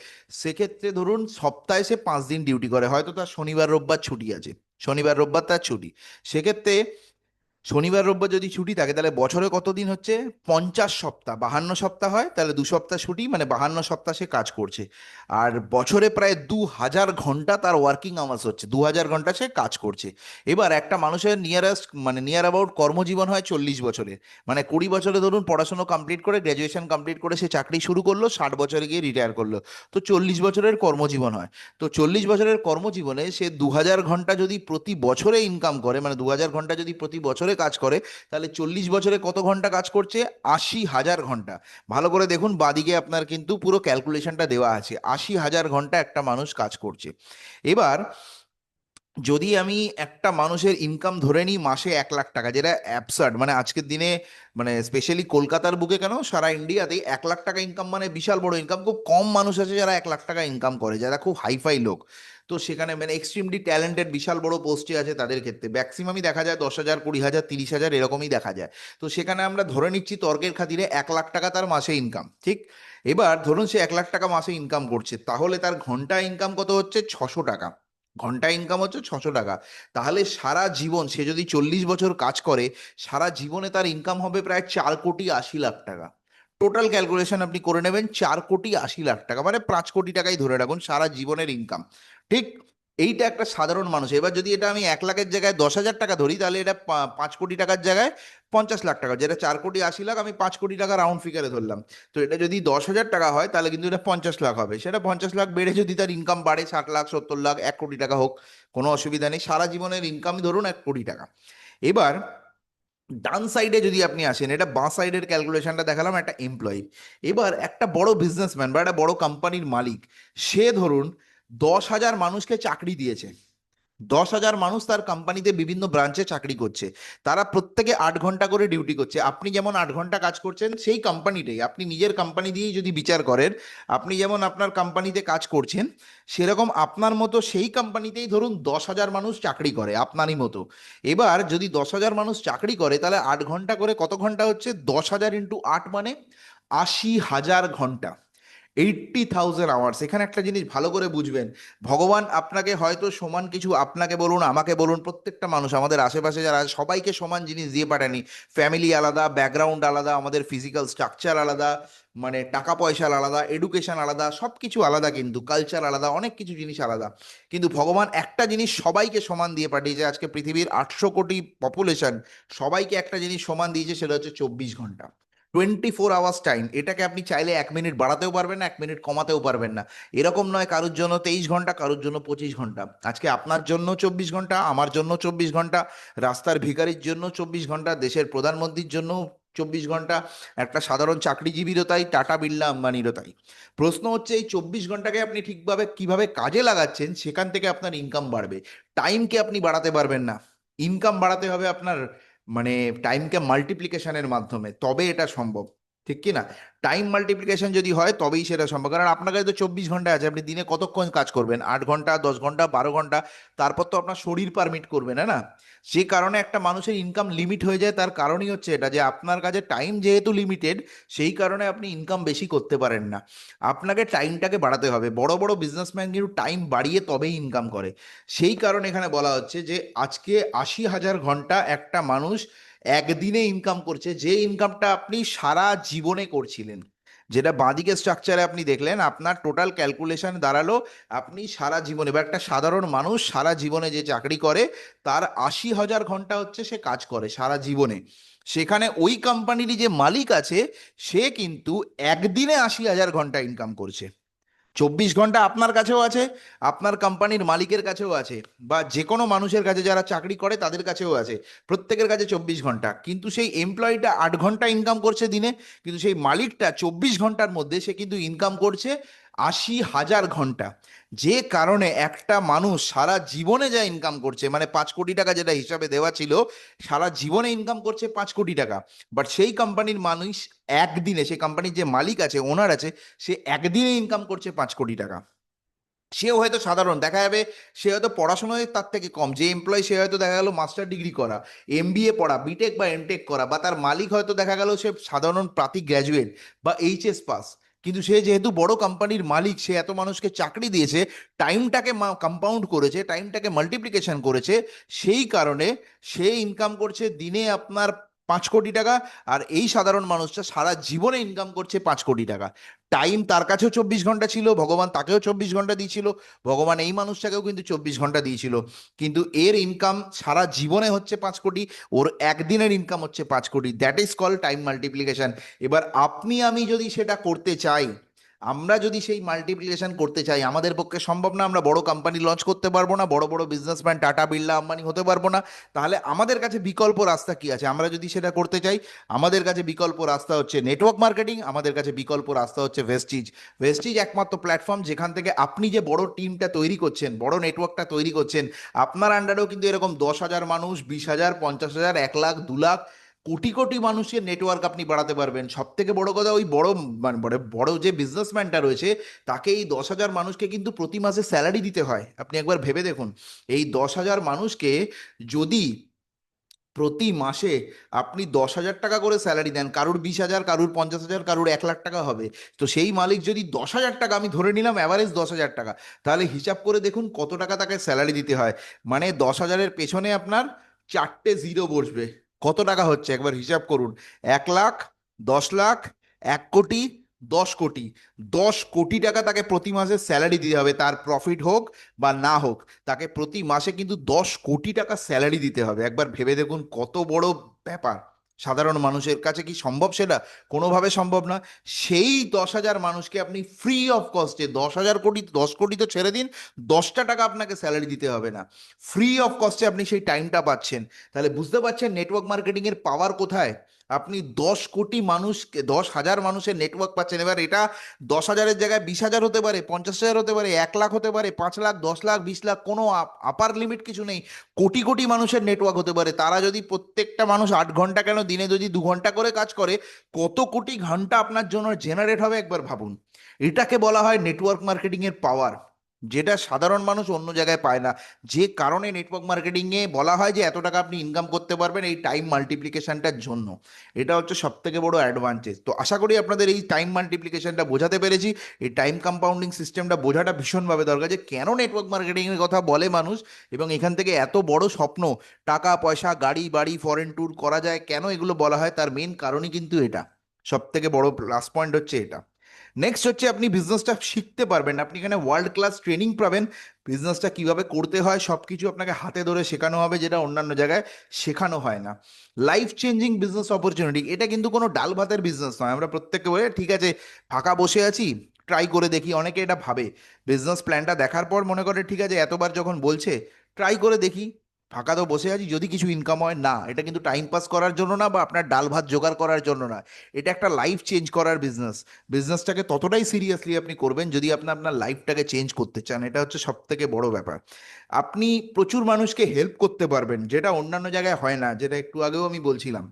সেক্ষেত্রে ধরুন সপ্তাহে সে 5 দিন ডিউটি করে, হয়তো তার শনিবার রোববার ছুটি আছে, শনিবার রোববার তার ছুটি। সেক্ষেত্রে শনিবার রোববার যদি ছুটি থাকে, তাহলে বছরে কত দিন হচ্ছে? 50 সপ্তাহ, 52 সপ্তাহ হয়, তাহলে 2 সপ্তাহ ছুটি, মানে 52 সপ্তাহ সে কাজ করছে। আর বছরে প্রায় 2000 ঘন্টা তার ওয়ার্কিং আওয়ার্স হচ্ছে, 2000 ঘন্টা সে কাজ করছে। এবার একটা মানুষের নিয়ারেস্ট, মানে নিয়ার অ্যাবাউট কর্মজীবন হয় 40 বছরের। মানে 20 বছরে ধরুন পড়াশোনা কমপ্লিট করে, গ্র্যাজুয়েশন কমপ্লিট করে সে চাকরি শুরু করলো, 60 বছরে গিয়ে রিটায়ার করলো। তো 40 বছরের কর্মজীবন হয়। তো 40 বছরের কর্মজীবনে সে 2000 ঘন্টা যদি প্রতি বছরে ইনকাম করে, মানে 2000 ঘন্টা যদি প্রতি বছরে কাজ করে, তাহলে 40 বছরে কত ঘন্টা কাজ করছে? 80,000 ঘন্টা। ভালো করে দেখুন, বাদিকে আপনার কিন্তু পুরো ক্যালকুলেশনটা দেওয়া আছে, 80,000 ঘন্টা একটা মানুষ কাজ করছে। এবার যদি আমি একটা মানুষের ইনকাম ধরে নিই মাসে 1 লাখ টাকা, যেটা অ্যাবসার্ড, মানে আজকের দিনে, মানে স্পেশালি কলকাতার বুকে কেন, সারা ইন্ডিয়াতেই 1 লাখ টাকা ইনকাম মানে বিশাল বড় ইনকাম। খুব কম মানুষ আছে যারা 1 লাখ টাকা ইনকাম করে, যারা খুব হাইফাই লোক। তো সেখানে মানে এক্সট্রিমলি ট্যালেন্টেড, বিশাল বড় পোস্টে আছে, তাদের ক্ষেত্রে ম্যাক্সিমামই দেখা যায় 10,000, 20,000, 30,000 এরকমই দেখা যায়। তো সেখানে আমরা ধরে নিচ্ছি তর্কের খাতিরে 1 লাখ টাকা তার মাসে ইনকাম, ঠিক? এবার ধরুন সে 1 লাখ টাকা মাসে ইনকাম করছে, তাহলে তার ঘন্টা ইনকাম কত হচ্ছে? 600 টাকা। ঘন্টা ইনকাম হচ্ছে 600 টাকা। তাহলে সারা জীবন সে যদি 40 বছর কাজ করে, সারা জীবনে তার ইনকাম হবে প্রায় 4,80,00,000 টাকা। টোটাল ক্যালকুলেশন আপনি করে নেবেন, 4,80,00,000 টাকা, মানে 5 কোটি টাকাই ধরে রাখুন সারা জীবনের ইনকাম, ঠিক? এইটা একটা সাধারণ মানুষ। এবার যদি এটা আমি 1 লাখের জায়গায় 10,000 টাকা ধরি, তাহলে এটা 5 কোটি টাকার জায়গায় 50 লাখ টাকা, যেটা 4,80,00,000, আমি 5 কোটি টাকা রাউন্ড ফিগারে ধরলাম। তো এটা যদি 10,000 টাকা হয়, তাহলে কিন্তু এটা 50 লাখ হবে। সেটা 50 লাখ বেড়ে যদি তার ইনকাম বাড়ে 60 লাখ, 70 লাখ, 1 কোটি টাকা হোক, কোনো অসুবিধা নেই। সারা জীবনের ইনকাম ধরুন 1 কোটি টাকা। এবার ডান সাইডে যদি আপনি আসেন, এটা বাঁ সাইডের ক্যালকুলেশনটা দেখালাম একটা এমপ্লয়ি। এবার একটা বড় বিজনেসম্যান বা একটা বড় কোম্পানির মালিক, সে ধরুন 10,000 মানুষকে চাকরি দিয়েছে। 10,000 মানুষ তার কোম্পানিতে বিভিন্ন ব্রাঞ্চে চাকরি করছে। তারা প্রত্যেকে 8 ঘন্টা করে ডিউটি করছে। আপনি যেমন 8 ঘন্টা কাজ করছেন, সেই কোম্পানিটাই, আপনি নিজের কোম্পানি দিয়েই যদি বিচার করেন, আপনি যেমন আপনার কোম্পানিতে কাজ করছেন, সেরকম আপনার মতো সেই কোম্পানিতেই ধরুন 10,000 মানুষ চাকরি করে আপনারই মতো। এবার যদি 10,000 মানুষ চাকরি করে, তাহলে 8 ঘন্টা করে কত ঘন্টা হচ্ছে? 10,000 × 8 মানে 80,000 ঘন্টা। 80,000 আওয়ার্স। এখানে একটা জিনিস ভালো করে বুঝবেন, ভগবান আপনাকে হয়তো সমান কিছু, আপনাকে বলুন, আমাকে বলুন, প্রত্যেকটা মানুষ আমাদের আশেপাশে যারা আছে, সবাইকে সমান জিনিস দিয়ে পাঠায়নি। ফ্যামিলি আলাদা, ব্যাকগ্রাউন্ড আলাদা, আমাদের ফিজিক্যাল স্ট্রাকচার আলাদা, মানে টাকা পয়সা আলাদা, এডুকেশন আলাদা, সব কিছু আলাদা, কিন্তু কালচার আলাদা, অনেক কিছু জিনিস আলাদা। কিন্তু ভগবান একটা জিনিস সবাইকে সমান দিয়ে পাঠিয়েছে। আজকে পৃথিবীর 800 কোটি পপুলেশন, সবাইকে একটা জিনিস সমান দিয়েছে, সেটা হচ্ছে 24 ঘন্টা। 24 আওয়ার্স টাইম। এটাকে আপনি চাইলে 1 মিনিট বাড়াতেও পারবেন না, 1 মিনিট কমাতেও পারবেন না। এরকম নয় কারোর জন্য 23 ঘন্টা, কারোর জন্য 25 ঘন্টা। আজকে আপনার জন্য 24 ঘন্টা, আমার জন্য 24 ঘন্টা, রাস্তার ভিখারির জন্য 24 ঘন্টা, দেশের প্রধানমন্ত্রীর জন্য 24 ঘন্টা, একটা সাধারণ চাকরিজীবীরও তাই, টাটা বিড়লা আম্বানিরও তাই। প্রশ্ন হচ্ছে এই 24 ঘন্টাকে আপনি ঠিকভাবে কিভাবে কাজে লাগাচ্ছেন, সেখান থেকে আপনার ইনকাম বাড়বে। টাইমকে আপনি বাড়াতে পারবেন না, ইনকাম বাড়াতে হবে আপনার, মানে টাইমকে মাল্টিপ্লিকেশনের মাধ্যমে, তবে এটা সম্ভব। ঠিক কি না? টাইম মাল্টিপ্লিকেশন যদি হয়, তবেই সেটা সম্ভব। কারণ আপনার কাছে তো 24 ঘন্টা আছে, আপনি দিনে কতক্ষণ কাজ করবেন? 8 ঘন্টা, 10 ঘন্টা, 12 ঘন্টা। তারপর তো আপনার শরীর পারমিট করবে না, না? সে কারণে একটা মানুষের ইনকাম লিমিট হয়ে যায়। তার কারণই হচ্ছে এটা, যে আপনার কাছে টাইম যেহেতু লিমিটেড, সেই কারণে আপনি ইনকাম বেশি করতে পারেন না। আপনাকে টাইমটাকে বাড়াতে হবে। বড় বড় বিজনেসম্যান কিন্তু টাইম বাড়িয়ে তবেই ইনকাম করে। সেই কারণে এখানে বলা হচ্ছে যে আজকে 80,000 ঘন্টা একটা মানুষ একদিনে ইনকাম করছে, যে ইনকামটা আপনি সারা জীবনে করছিলেন। যেটা বাঁদিকে স্ট্রাকচারে আপনি দেখলেন, আপনার টোটাল ক্যালকুলেশন দাঁড়ালো আপনি সারা জীবনে, বা একটা সাধারণ মানুষ সারা জীবনে যে চাকরি করে, তার 80,000 ঘন্টা হচ্ছে সে কাজ করে সারা জীবনে। সেখানে ওই কোম্পানিরই যে মালিক আছে, সে কিন্তু একদিনে 80,000 ঘন্টা ইনকাম করছে। 24 ঘন্টা আপনার কাছেও আছে, আপনার কোম্পানির মালিকের কাছেও আছে, বা যে কোনো মানুষের কাছে যারা চাকরি করে তাদের কাছেও আছে। প্রত্যেকের কাছে 24 ঘন্টা, কিন্তু সেই এমপ্লয়িটা 8 ঘন্টা ইনকাম করছে দিনে, কিন্তু সেই মালিকটা 24 ঘন্টার মধ্যে সে কিন্তু ইনকাম করছে 80,000 ঘন্টা। যে কারণে একটা মানুষ সারা জীবনে যা ইনকাম করছে, মানে 5 কোটি টাকা যেটা হিসাবে দেওয়া ছিল, সারা জীবনে ইনকাম করছে 5 কোটি টাকা। বাট সেই কোম্পানির মানুষ একদিনে, সেই কোম্পানির যে মালিক আছে, ওনার আছে, সে একদিনে ইনকাম করছে 5 কোটি টাকা। সেও হয়তো সাধারণ দেখা যাবে, সে হয়তো পড়াশোনায় তার থেকে কম, যে এমপ্লয় সে হয়তো দেখা গেল মাস্টার ডিগ্রি করা, এমবিএ পড়া, বিটেক বা এমটেক করা, বা তার মালিক হয়তো দেখা গেল সে সাধারণ প্রাতি গ্র্যাজুয়েট বা এইচএস পাস। কিন্তু সে যেহেতু বড় কোম্পানির মালিক, সে এত মানুষকে চাকরি দিয়েছে, টাইমটাকে কম্পাউন্ড করেছে, টাইমটাকে মাল্টিপ্লিকেশন করেছে, সেই কারণে সে ইনকাম করছে দিনে আপনার 5 কোটি টাকা। আর এই সাধারণ মানুষটা সারা জীবনে ইনকাম করছে 5 কোটি টাকা। টাইম তার কাছেও 24 ঘন্টা ছিল, ভগবান তাকেও 24 ঘন্টা দিয়েছিল, ভগবান এই মানুষটাকেও কিন্তু 24 ঘন্টা দিয়েছিল। কিন্তু এর ইনকাম সারা জীবনে হচ্ছে 5 কোটি, ওর একদিনের ইনকাম হচ্ছে 5 কোটি। That is call time multiplication. এবার আপনি আমি যদি সেটা করতে চাই, আমরা যদি সেই মাল্টিপ্লিকেশন করতে চাই, আমাদের পক্ষে সম্ভব না। আমরা বড় কোম্পানি লঞ্চ করতে পারবো না, বড় বড় বিজনেসম্যান টাটা বিড়লা আম্বানি হতে পারবো না। তাহলে আমাদের কাছে বিকল্প রাস্তা কি আছে? আমরা যদি সেটা করতে চাই, আমাদের কাছে বিকল্প রাস্তা হচ্ছে নেটওয়ার্ক মার্কেটিং, আমাদের কাছে বিকল্প রাস্তা হচ্ছে ভেস্টিজ। ভেস্টিজ একমাত্র প্ল্যাটফর্ম যেখান থেকে আপনি যে বড় টিমটা তৈরি করছেন, বড় নেটওয়ার্কটা তৈরি করছেন, আপনার আন্ডারেও কিন্তু এরকম 10,000 মানুষ, 20,000, 50,000, 1 লাখ, 2 লাখ, কোটি কোটি মানুষের নেটওয়ার্ক আপনি বাড়াতে পারবেন। সব থেকে বড় কথা, ওই বড় মানে বড় বড় যে বিজনেসম্যানটা রয়েছে, তাকে এই 10,000 মানুষকে কিন্তু প্রতি মাসে স্যালারি দিতে হয়। আপনি একবার ভেবে দেখুন, এই 10,000 মানুষকে যদি প্রতি মাসে আপনি 10,000 টাকা করে স্যালারি দেন, কারুর 20,000, কারুর 50,000, কারুর 1 লাখ টাকা হবে। তো সেই মালিক যদি 10,000 টাকা, আমি ধরে নিলাম অ্যাভারেজ 10,000 টাকা, তাহলে হিসাব করে দেখুন কত টাকা তাকে স্যালারি দিতে হয়। মানে 10,000-এর পেছনে আপনার 4টে জিরো বসবে। কত টাকা হচ্ছে একবার হিসাব করুন? 1 লাখ, 10 লাখ, 1 কোটি, 10 কোটি, 10 কোটি টাকা তাকে প্রতি মাসে স্যালারি দিতে হবে, তার প্রফিট হোক বা না হোক, তাকে প্রতি মাসে কিন্তু 10 কোটি টাকা স্যালারি দিতে হবে। একবার ভেবে দেখুন কত বড় ব্যাপার। সাধারণ মানুষের কাছে কি সম্ভব সেটা? কোনোভাবে সম্ভব না। সেই 10,000 মানুষকে আপনি ফ্রি অফ কস্টে, 10,000 কোটি, 10 কোটি তো ছেড়ে দিন, 10টা টাকা আপনাকে স্যালারি দিতে হবে না, ফ্রি অফ কস্টে আপনি সেই টাইমটা পাচ্ছেন। তাহলে বুঝতে পারছেন নেটওয়ার্ক মার্কেটিং এর পাওয়ার কোথায়। আপনি 10 কোটি মানুষকে, 10,000 মানুষের নেটওয়ার্ক পাচ্ছেন। এবার এটা 10,000-এর জায়গায় 20,000 হতে পারে, 50,000 হতে পারে, 1 লাখ হতে পারে, 5 লাখ, 10 লাখ, 20 লাখ, কোনো আপার লিমিট কিছু নেই। কোটি কোটি মানুষের নেটওয়ার্ক হতে পারে। তারা যদি প্রত্যেকটা মানুষ 8 ঘন্টা কেন, দিনে যদি 2 ঘন্টা করে কাজ করে, কত কোটি ঘন্টা আপনার জন্য জেনারেট হবে একবার ভাবুন। এটাকে বলা হয় নেটওয়ার্ক মার্কেটিং এর পাওয়ার, যেটা সাধারণ মানুষ অন্য জায়গায় পায় না। যে কারণে নেটওয়ার্ক মার্কেটিং এ বলা হয় যে এত টাকা আপনি ইনকাম করতে পারবেন এই টাইম মাল্টিপ্লিকেশনটার জন্য। এটা হচ্ছে সব থেকে বড় অ্যাডভান্টেজ। তো আশা করি আপনাদের এই টাইম মাল্টিপ্লিকেশনটা বোঝাতে পেরেছি। এই টাইম কম্পাউন্ডিং সিস্টেমটা বোঝাটা ভীষণভাবে দরকার, যে কেন নেটওয়ার্ক মার্কেটিং এর কথা বলে মানুষ, এবং এখান থেকে এত বড় স্বপ্ন, টাকা পয়সা, গাড়ি বাড়ি, ফরেন ট্যুর করা যায়, কেন এগুলো বলা হয়, তার মেন কারণই কিন্তু এটা। সব থেকে বড় প্লাস পয়েন্ট হচ্ছে এটা। নেক্সট হচ্ছে আপনি বিজনেসটা শিখতে পারবেন, আপনি এখানে ওয়ার্ল্ড ক্লাস ট্রেনিং পাবেন। বিজনেসটা কিভাবে করতে হয় সব কিছু আপনাকে হাতে ধরে শেখানো হবে, যেটা অন্যান্য জায়গায় শেখানো হয় না। লাইফ চেঞ্জিং বিজনেস অপরচুনিটি, এটা কিন্তু কোনো ডাল ভাতের বিজনেস নয়। আমরা প্রত্যেককে বলে ঠিক আছে ফাঁকা বসে আছি, ট্রাই করে দেখি, অনেকে এটা ভাবে। বিজনেস প্ল্যানটা দেখার পর মনে করে ঠিক আছে এতবার যখন বলছে ট্রাই করে দেখি, ফাঁকা তো বসে আছি, যদি কিছু ইনকাম হয়। না, এটা কিন্তু টাইম পাস করার জন্য না, বা আপনার ডাল ভাত জোগাড় করার জন্য না। এটা একটা লাইফ চেঞ্জ করার বিজনেস। বিজনেসটাকে ততটাই সিরিয়াসলি আপনি করবেন যদি আপনি আপনার লাইফটাকে চেঞ্জ করতে চান। এটা হচ্ছে সব থেকে বড় ব্যাপার। আপনি প্রচুর মানুষকে হেল্প করতে পারবেন, যেটা অন্যান্য জায়গায় হয় না, যেটা একটু আগেও আমি বলছিলাম।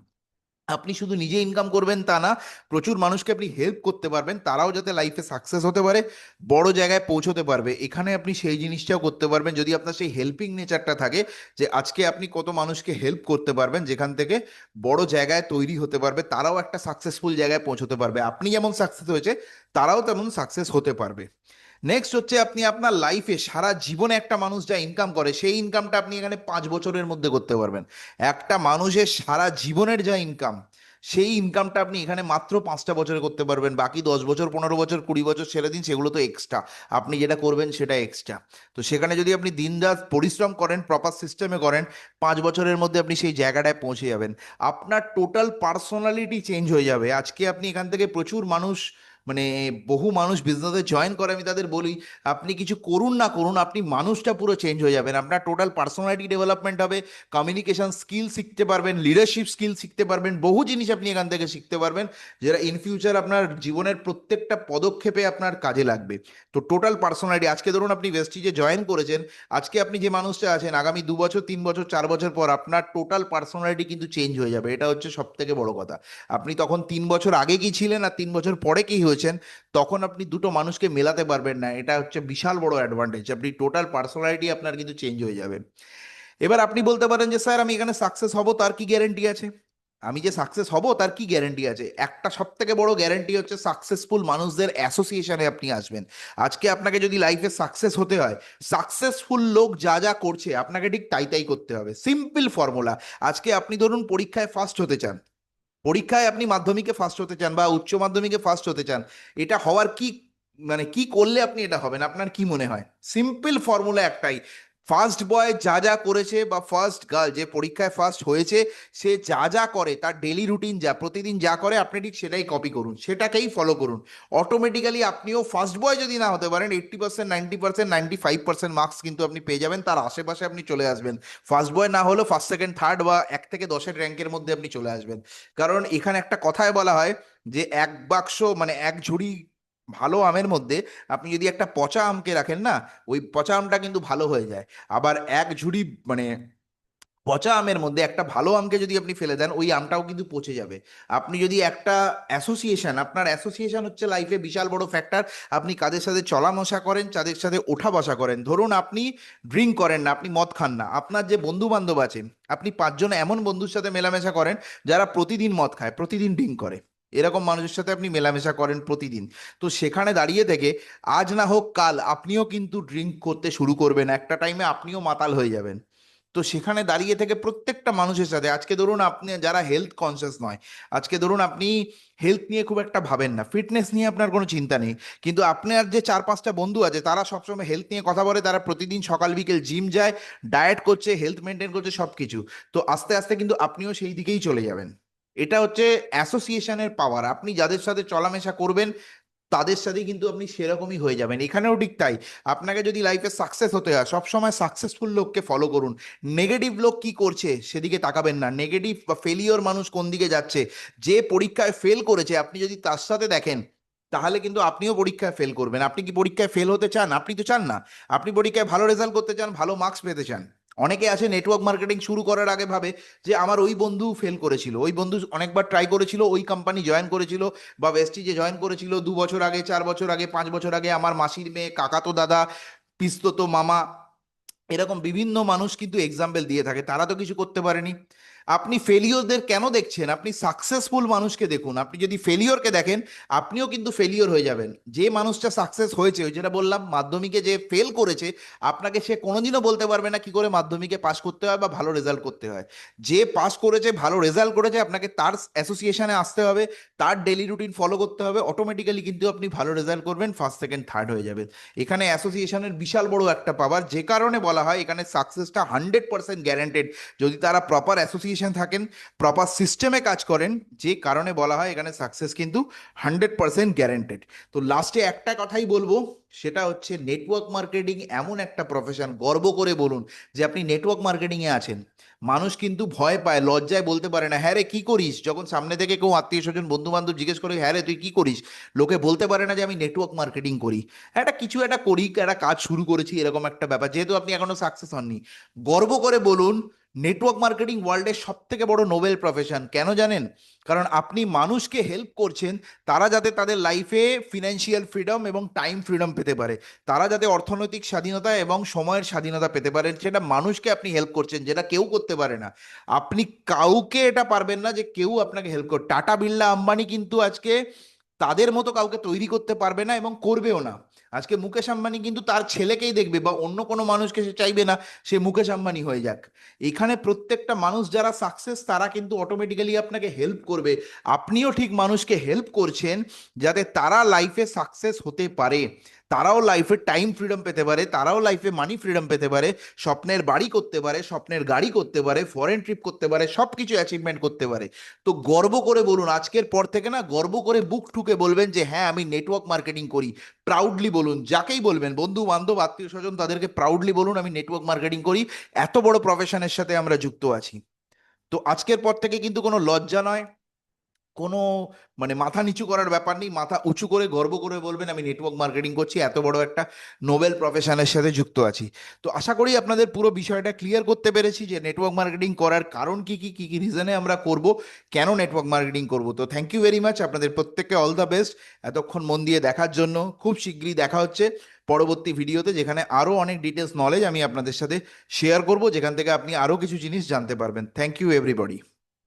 আপনি শুধু নিজে ইনকাম করবেন তা না, প্রচুর মানুষকে আপনি হেল্প করতে পারবেন, তারাও যাতে লাইফে সাকসেস হতে পারে, বড় জায়গায় পৌঁছতে পারবে। এখানে আপনি সেই জিনিসটাও করতে পারবেন যদি আপনার সেই হেল্পিং নেচারটা থাকে, যে আজকে আপনি কত মানুষকে হেল্প করতে পারবেন, যেখান থেকে বড় জায়গায় তৈরি হতে পারবে, তারাও একটা সাকসেসফুল জায়গায় পৌঁছতে পারবে। আপনি যেমন সাকসেস হয়েছে, তারাও তেমন সাকসেস হতে পারবে। নেক্সট হচ্ছে আপনি আপনার লাইফে সারা জীবনে একটা মানুষ যা ইনকাম করে, সেই ইনকামটা আপনি এখানে 5 বছরের মধ্যে করতে পারবেন। একটা মানুষের সারা জীবনের যা ইনকাম, সেই ইনকামটা আপনি এখানে মাত্র 5টা বছরে করতে পারবেন। বাকি 10 বছর, 15 বছর, 20 বছর ছেড়ে দিন, সেগুলো তো এক্সট্রা। আপনি যেটা করবেন সেটা এক্সট্রা। তো সেখানে যদি আপনি দিনরাত পরিশ্রম করেন, প্রপার সিস্টেমে করেন, 5 বছরের মধ্যে আপনি সেই জায়গাটায় পৌঁছে যাবেন। আপনার টোটাল পার্সোনালিটি চেঞ্জ হয়ে যাবে। আজকে আপনি এখান থেকে প্রচুর মানুষ, মানে বহু মানুষ বিজনেসে জয়েন করে, আমি তাদের বলি আপনি কিছু করুন না করুন, আপনি মানুষটা পুরো চেঞ্জ হয়ে যাবেন। আপনার টোটাল পার্সোনালিটি ডেভেলপমেন্ট হবে, কমিউনিকেশন স্কিল শিখতে পারবেন, লিডারশিপ স্কিল শিখতে পারবেন, বহু জিনিস আপনি এখান থেকে শিখতে পারবেন, যেটা ইন ফিউচার আপনার জীবনের প্রত্যেকটা পদক্ষেপে আপনার কাজে লাগবে। তো টোটাল পার্সোনালিটি, আজকে ধরুন আপনি ভেস্টিজে জয়েন করেছেন, আজকে আপনি যে মানুষটা আছেন, আগামী 2 বছর, 3 বছর, 4 বছর পর আপনার টোটাল পার্সোনালিটি কিন্তু চেঞ্জ হয়ে যাবে। এটা হচ্ছে সব থেকে বড় কথা। আপনি তখন 3 বছর আগে কি ছিলেন আর 3 বছর পরে কি হয়েছেন, তখন আপনি দুটো মানুষকে মেলাতে পারবেন না। এটা হচ্ছে বিশাল বড় অ্যাডভান্টেজ। আপনি টোটাল পার্সোনালিটি আপনার কিন্তু চেঞ্জ হয়ে যাবে। এবার আপনি বলতে পারেন যে স্যার আমি এখানে সাকসেস হব, তার কি গ্যারেন্টি আছে? আমি যে সাকসেস হব তার কি গ্যারেন্টি আছে? একটা সব থেকে বড় গ্যারেন্টি হচ্ছে সাকসেসফুল মানুষদের অ্যাসোসিয়েশনে আপনি আসবেন। আজকে আপনাকে যদি লাইফে সাকসেস হতে হয়, সাকসেসফুল লোক যা যা করছে আপনাকে ঠিক তাই তাই করতে হবে। Simple formula. আজকে আপনি ধরুন পরীক্ষায় ফার্স্ট হতে চান, পরীক্ষায় আপনি মাধ্যমিকে ফার্স্ট হতে চান বা উচ্চ মাধ্যমিকে ফার্স্ট হতে চান, এটা হওয়ার কি, মানে কি করলে আপনি এটা হবেন, আপনার কি মনে হয়? সিম্পল ফর্মুলা একটাই, ফার্স্ট বয় যা যা করেছে বা ফার্স্ট গার্ল যে পরীক্ষায় ফার্স্ট হয়েছে, সে যা যা করে, তার ডেলি রুটিন যা, প্রতিদিন যা করে, আপনি ঠিক সেটাই কপি করুন, সেটাকেই ফলো করুন। অটোমেটিক্যালি আপনিও ফার্স্ট বয় যদি না হতে পারেন, 80%, 90%, 95% মার্কস কিন্তু আপনি পেয়ে যাবেন, তার আশেপাশে আপনি চলে আসবেন। ফার্স্ট বয় না হলেও ফার্স্ট সেকেন্ড থার্ড বা 1 থেকে 10-এর র্যাঙ্কের মধ্যে আপনি চলে আসবেন। কারণ এখানে একটা কথায় বলা হয় যে এক বাক্স, মানে এক ঝুড়ি ভালো আমের মধ্যে আপনি যদি একটা পচা আমকে রাখেন না, ওই পচা আমটা কিন্তু ভালো হয়ে যায়। আবার এক ঝুড়ি, মানে পচা আমের মধ্যে একটা ভালো আমকে যদি আপনি ফেলে দেন, ওই আমটাও কিন্তু পচে যাবে। আপনি যদি একটা অ্যাসোসিয়েশন, আপনার অ্যাসোসিয়েশন হচ্ছে লাইফে বিশাল বড় ফ্যাক্টর। আপনি কাদের সাথে চলা মশা করেন, কাদের সাথে ওঠা বসা করেন। ধরুন আপনি ড্রিঙ্ক করেন না, আপনি মদ খান না, আপনার যে বন্ধু বান্ধব আছেন, আপনি 5 জন এমন বন্ধুর সাথে মেলামেশা করেন যারা প্রতিদিন মদ খায়, প্রতিদিন ড্রিঙ্ক করে, এরকম মানুষের সাথে আপনি মেলামেশা করেন প্রতিদিন। তো সেখানে দাঁড়িয়ে থেকে আজ না হোক কাল আপনিও কিন্তু ড্রিঙ্ক করতে শুরু করবেন, একটা টাইমে আপনিও মাতাল হয়ে যাবেন। তো সেখানে দাঁড়িয়ে থেকে প্রত্যেকটা মানুষের সাথে, আজকে ধরুন আপনি যারা হেলথ কনসিয়াস নয়, আজকে ধরুন আপনি হেলথ নিয়ে খুব একটা ভাবেন না, ফিটনেস নিয়ে আপনার কোনো চিন্তা নেই, কিন্তু আপনার যে 4-5টা বন্ধু আছে তারা সবসময় হেলথ নিয়ে কথা বলে, তারা প্রতিদিন সকাল বিকেল জিম যায়, ডায়েট করছে, হেলথ মেনটেন করছে, সব কিছু। তো আস্তে আস্তে কিন্তু আপনিও সেই দিকেই চলে যাবেন। এটা হচ্ছে অ্যাসোসিয়েশনের পাওয়ার। আপনি যাদের সাথে চলামেশা করবেন তাদের সাথে কিন্তু আপনি সেরকমই হয়ে যাবেন। এখানেও ঠিক তাই, আপনাকে যদি লাইফে সাকসেস হতে হয় সবসময় সাকসেসফুল লোককে ফলো করুন। নেগেটিভ লোক কি করছে সেদিকে তাকাবেন না, নেগেটিভ বা ফেলিওর মানুষ কোন দিকে যাচ্ছে, যে পরীক্ষায় ফেল করেছে আপনি যদি তার সাথে দেখেন তাহলে কিন্তু আপনিও পরীক্ষায় ফেল করবেন। আপনি কি পরীক্ষায় ফেল হতে চান? আপনি তো চান না। আপনি পরীক্ষায় ভালো রেজাল্ট করতে চান, ভালো মার্কস পেতে চান। অনেকে আছে নেটওয়ার্ক মার্কেটিং শুরু করার আগে ভাবে যে আমার ওই বন্ধু ফেল করেছিল, ওই বন্ধু অনেকবার ট্রাই করেছিল, ওই কোম্পানি জয়েন করেছিল বা ওয়েস্টিজে জয়েন করেছিল 2 বছর আগে, 4 বছর আগে, 5 বছর আগে, আমার মাসির মেয়ে, কাকাতো দাদা, পিসতো মামা, এরকম বিভিন্ন মানুষ কিন্তু এক্সাম্পল দিয়ে থাকে, তারা তো কিছু করতে পারেনি। আপনি ফেলিওরদের কেন দেখছেন? আপনি সাকসেসফুল মানুষকে দেখুন। আপনি যদি ফেলিওরকে দেখেন আপনিও কিন্তু ফেলিওর হয়ে যাবেন। যে মানুষটা সাকসেস হয়েছে, ওই যেটা বললাম মাধ্যমিকে যে ফেল করেছে, আপনাকে সে কোনোদিনও বলতে পারবে না কি করে মাধ্যমিকে পাস করতে হয় বা ভালো রেজাল্ট করতে হয়। যে পাস করেছে, ভালো রেজাল্ট করেছে, আপনাকে তার অ্যাসোসিয়েশনে আসতে হবে, তার ডেলি রুটিন ফলো করতে হবে, অটোমেটিক্যালি কিন্তু আপনি ভালো রেজাল্ট করবেন, ফার্স্ট সেকেন্ড থার্ড হয়ে যাবেন। এখানে অ্যাসোসিয়েশনের বিশাল বড় একটা পাওয়ার, যে কারণে বলা হয় এখানে সাকসেসটা 100% গ্যারান্টেড যদি তারা প্রপার অ্যাসোসিয়েশন থাকেন, প্রপার সিস্টেমে কাজ করেন, যে কারণে বলা হয় এখানে সাকসেস কিন্তু 100% গ্যারান্টেড। তো লাস্টে একটা কথাই বলবো, সেটা হচ্ছে নেটওয়ার্ক মার্কেটিং এমন একটা প্রফেশন, গর্ব করে বলুন যে আপনি নেটওয়ার্ক মার্কেটিংয়ে আছেন। মানুষ কিন্তু ভয় পায়, লজ্জায় বলতে পারে না হ্যাঁ রে কি করিস, যখন সামনে থেকে কেউ আত্মীয় স্বজন বন্ধু বান্ধব জিজ্ঞেস করে হ্যাঁ রে তুই কি করিস, লোকে বলতে পারে না যে আমি নেটওয়ার্ক মার্কেটিং করি। একটা কিছু একটা করি, একটা কাজ শুরু করেছি, এরকম একটা ব্যাপার, যেহেতু আপনি এখনো সাকসেস হননি। গর্ব করে বলুন, নেটওয়ার্ক মার্কেটিং ওয়ার্ল্ডের সব থেকে বড় নোবেল প্রফেশন। কেন জানেন? কারণ আপনি মানুষকে হেল্প করছেন, তারা যাতে তাদের লাইফে ফিনান্সিয়াল ফ্রিডম এবং টাইম ফ্রিডম পেতে পারে, তারা যাতে অর্থনৈতিক স্বাধীনতা এবং সময়ের স্বাধীনতা পেতে পারেন, সেটা মানুষকে আপনি হেল্প করছেন, যেটা কেউ করতে পারে না। আপনি কাউকে এটা পারবেন না যে কেউ আপনাকে হেল্প কর, টাটা বিড়লা আম্বানি কিন্তু আজকে তাদের মতো কাউকে তৈরি করতে পারবে না এবং করবেও না। আজকে মুকেশ আম্বানি কিন্তু তার ছেলেকেই দেখবে বা অন্য কোনো মানুষকে সে চাইবে না সে মুকেশ আম্বানি হয়ে যাক। এখানে প্রত্যেকটা মানুষ যারা সাকসেস তারা কিন্তু অটোমেটিক্যালি আপনাকে হেল্প করবে। আপনিও ঠিক মানুষকে হেল্প করছেন যাতে তারা লাইফে সাকসেস হতে পারে, তারাও লাইফে টাইম ফ্রিডম পেতে পারে, তারাও লাইফে মানি ফ্রিডম পেতে পারে, স্বপ্নের বাড়ি করতে পারে, স্বপ্নের গাড়ি করতে পারে, ফরেন ট্রিপ করতে পারে, সব কিছু অ্যাচিভমেন্ট করতে পারে। তো গর্ব করে বলুন, আজকের পর থেকে না গর্ব করে বুক ঠুকে বলবেন যে হ্যাঁ আমি নেটওয়ার্ক মার্কেটিং করি। প্রাউডলি বলুন, যাকেই বলবেন, বন্ধু বান্ধব আত্মীয় স্বজন, তাদেরকে প্রাউডলি বলুন আমি নেটওয়ার্ক মার্কেটিং করি, এত বড় প্রফেশনের সাথে আমরা যুক্ত আছি। তো আজকের পর থেকে কিন্তু কোনো লজ্জা নয়, কোনো মানে মাথা নিচু করার ব্যাপার নেই, মাথা উঁচু করে গর্ব করে বলবেন আমি নেটওয়ার্ক মার্কেটিং করছি, এত বড় একটা নোবেল প্রফেশনের সাথে যুক্ত আছি। তো আশা করি আপনাদের পুরো বিষয়টা ক্লিয়ার করতে পেরেছি যে নেটওয়ার্ক মার্কেটিং করার কারণ কি কি কি কি রিজনে আমরা করব, কেন নেটওয়ার্ক মার্কেটিং করব। তো থ্যাংক ইউ ভেরি মাচ, আপনাদের প্রত্যেককে অল দ্য বেস্ট এতক্ষণ মন দিয়ে দেখার জন্য। খুব শীঘ্রই দেখা হচ্ছে পরবর্তী ভিডিওতে, যেখানে আরও অনেক ডিটেলস নলেজ আমি আপনাদের সাথে শেয়ার করব, যেখান থেকে আপনি আরও কিছু জিনিস জানতে পারবেন। Thank you everybody.